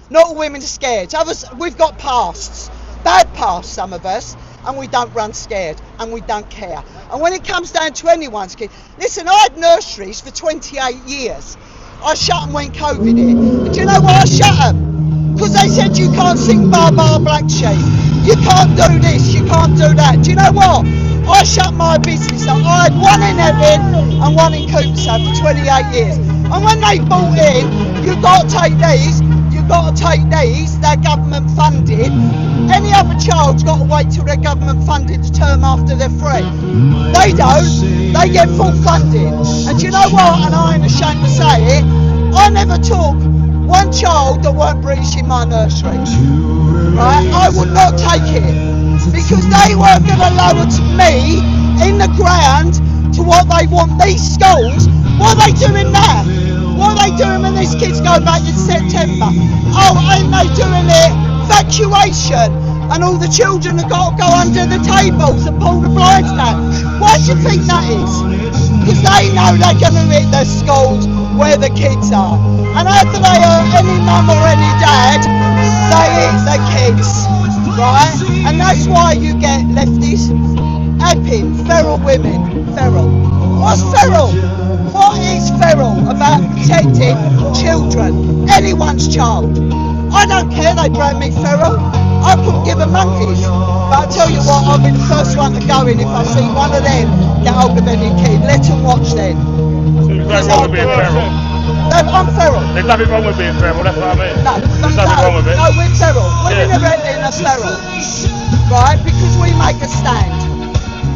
Not all women are scared. Others, we've got pasts. Bad pasts, some of us, and we don't run scared, and we don't care. And when it comes down to anyone's kid, listen, I had nurseries for 28 years. I shut them when COVID hit. And do you know why I shut them? Because they said you can't sing Bar Bar Black Sheep. You can't do this, you can't do that. Do you know what? I shut my business up. I had one in Epping and one in Cooperstown for 28 years. And when they bought in, you've got to take these, they're government funded. Any other child's got to wait till they're government funded the term after they're free. They don't, they get full funding. And do you know what, and I ain't ashamed to say it, I never took one child that weren't British in my nursery. Right? I would not take it. Because they weren't going to lower to me in the ground to what they want these schools. What are they doing now? What are they doing when these kids go back in September? Oh, ain't they doing it? Thank evacuation and all the children have got to go under the tables and pull the blinds down. Why do you think that is? Because they know they're going to hit the schools where the kids are. And after they hurt any mum or any dad, they hit the kids, right? And that's why you get lefties. Epping, feral women, feral. What's feral? What is feral about protecting children? Anyone's child. I don't care they brand me feral. I couldn't give a monkeys. But I tell you what, I'll be the first one to go in if I see one of them get hold of any kid. Let them watch then. There's nothing wrong with being feral. I'm feral. There's nothing wrong with being feral, that's what I mean. No, there's nothing wrong with it. No, we're feral. Women are feral. Right? Because we make a stand.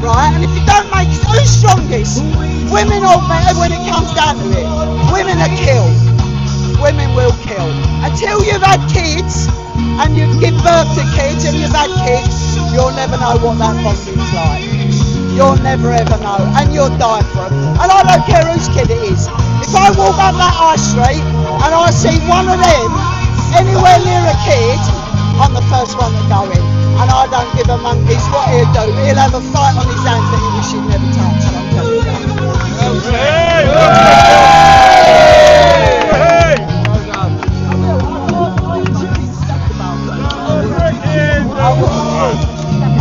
Right, and if you don't make it, who's strongest? Women or men when it comes down to it? Women are killed. Women will kill. Until you've had kids, and you've given birth to kids, and you've had kids, you'll never know what that bonding's like. You'll never ever know, and you'll die for it. And I don't care whose kid it is. If I walk up that high street, and I see one of them anywhere near a kid, I'm the first one to go in. And I don't give a monkeys what he'll do. He'll have a fight on his hands that he wish he'd never touched. I'm telling you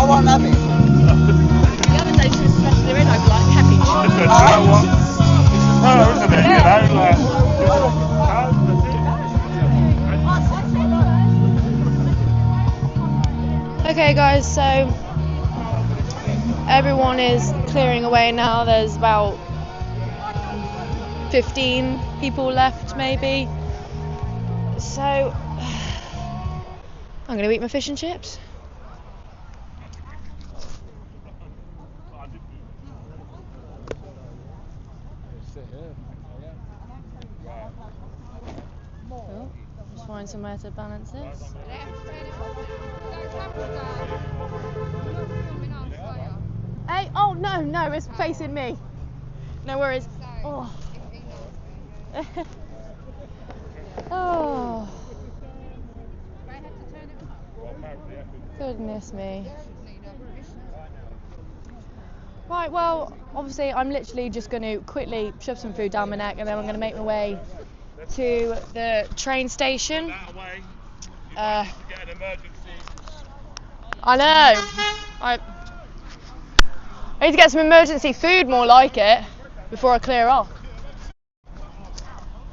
I won't have it. The other day she was smashing her head over like cabbage. Isn't it? You know, Okay guys, so everyone is clearing away now. There's about 15 people left maybe. So I'm going to eat my fish and chips. Oh, just find somewhere to balance this. Hey, oh no, it's facing me. No worries. Oh. Oh. Goodness me. Right, well, obviously I'm literally just going to quickly shove some food down my neck and then I'm going to make my way to the train station. I know. I need to get some emergency food, more like it, before I clear off.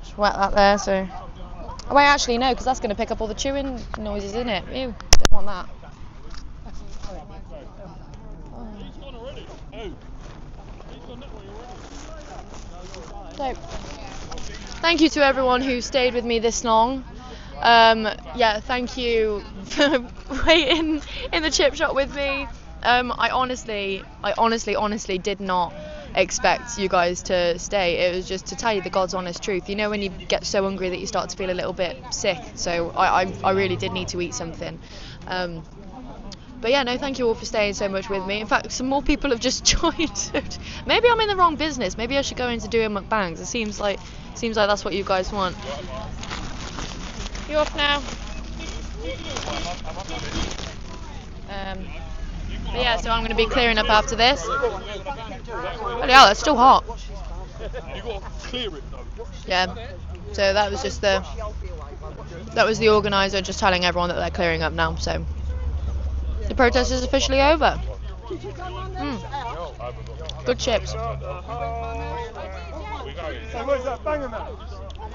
Just wet that there, so. Oh wait, actually no, because that's going to pick up all the chewing noises, isn't it? Ew, don't want that. So, thank you to everyone who stayed with me this long. Yeah, thank you for waiting in the chip shop with me. I honestly did not expect you guys to stay. It was just, to tell you the God's honest truth. You know when you get so hungry that you start to feel a little bit sick. So I really did need to eat something. But yeah, no, thank you all for staying so much with me. In fact, some more people have just joined. Maybe I'm in the wrong business. Maybe I should go into doing mukbangs. It seems like that's what you guys want. You off now? But yeah, so I'm going to be clearing up after this. Bloody hell, it's still hot. You got to clear it though. Yeah. So that was just the organiser just telling everyone that they're clearing up now. So the protest is officially over. Good chips.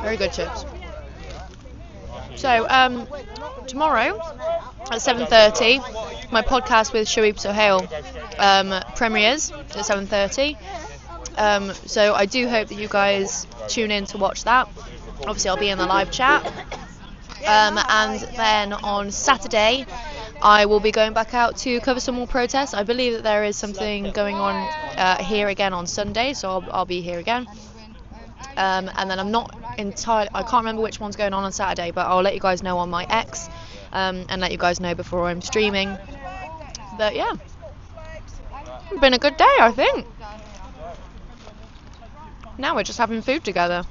Very good chips. So tomorrow at 7:30, my podcast with Shoaib Sohail premieres at 7:30. So I do hope that you guys tune in to watch that. Obviously I'll be in the live chat. And then on Saturday I will be going back out to cover some more protests. I believe that there is something going on here again on Sunday, so I'll be here again. And then I'm not entirely, I can't remember which one's going on Saturday, but I'll let you guys know on my X and let you guys know before I'm streaming. But yeah, it's been a good day, I think. Now we're just having food together.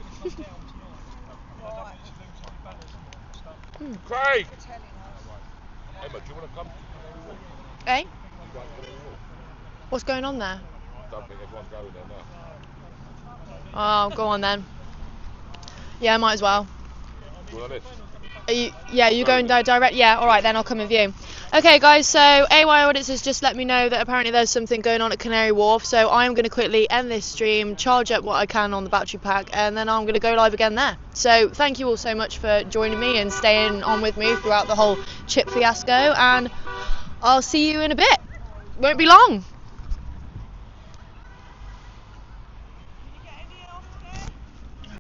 Craig! Emma, do you want to come? Eh? What's going on there? I don't think everyone's going there now. Oh, go on then. Yeah, might as well. Do you want this? Are you going direct? Yeah, alright then, I'll come with you. Okay guys, so AY Audits has just let me know that apparently there's something going on at Canary Wharf, so I'm going to quickly end this stream, charge up what I can on the battery pack, and then I'm going to go live again there. So thank you all so much for joining me and staying on with me throughout the whole chip fiasco, and I'll see you in a bit. Won't be long.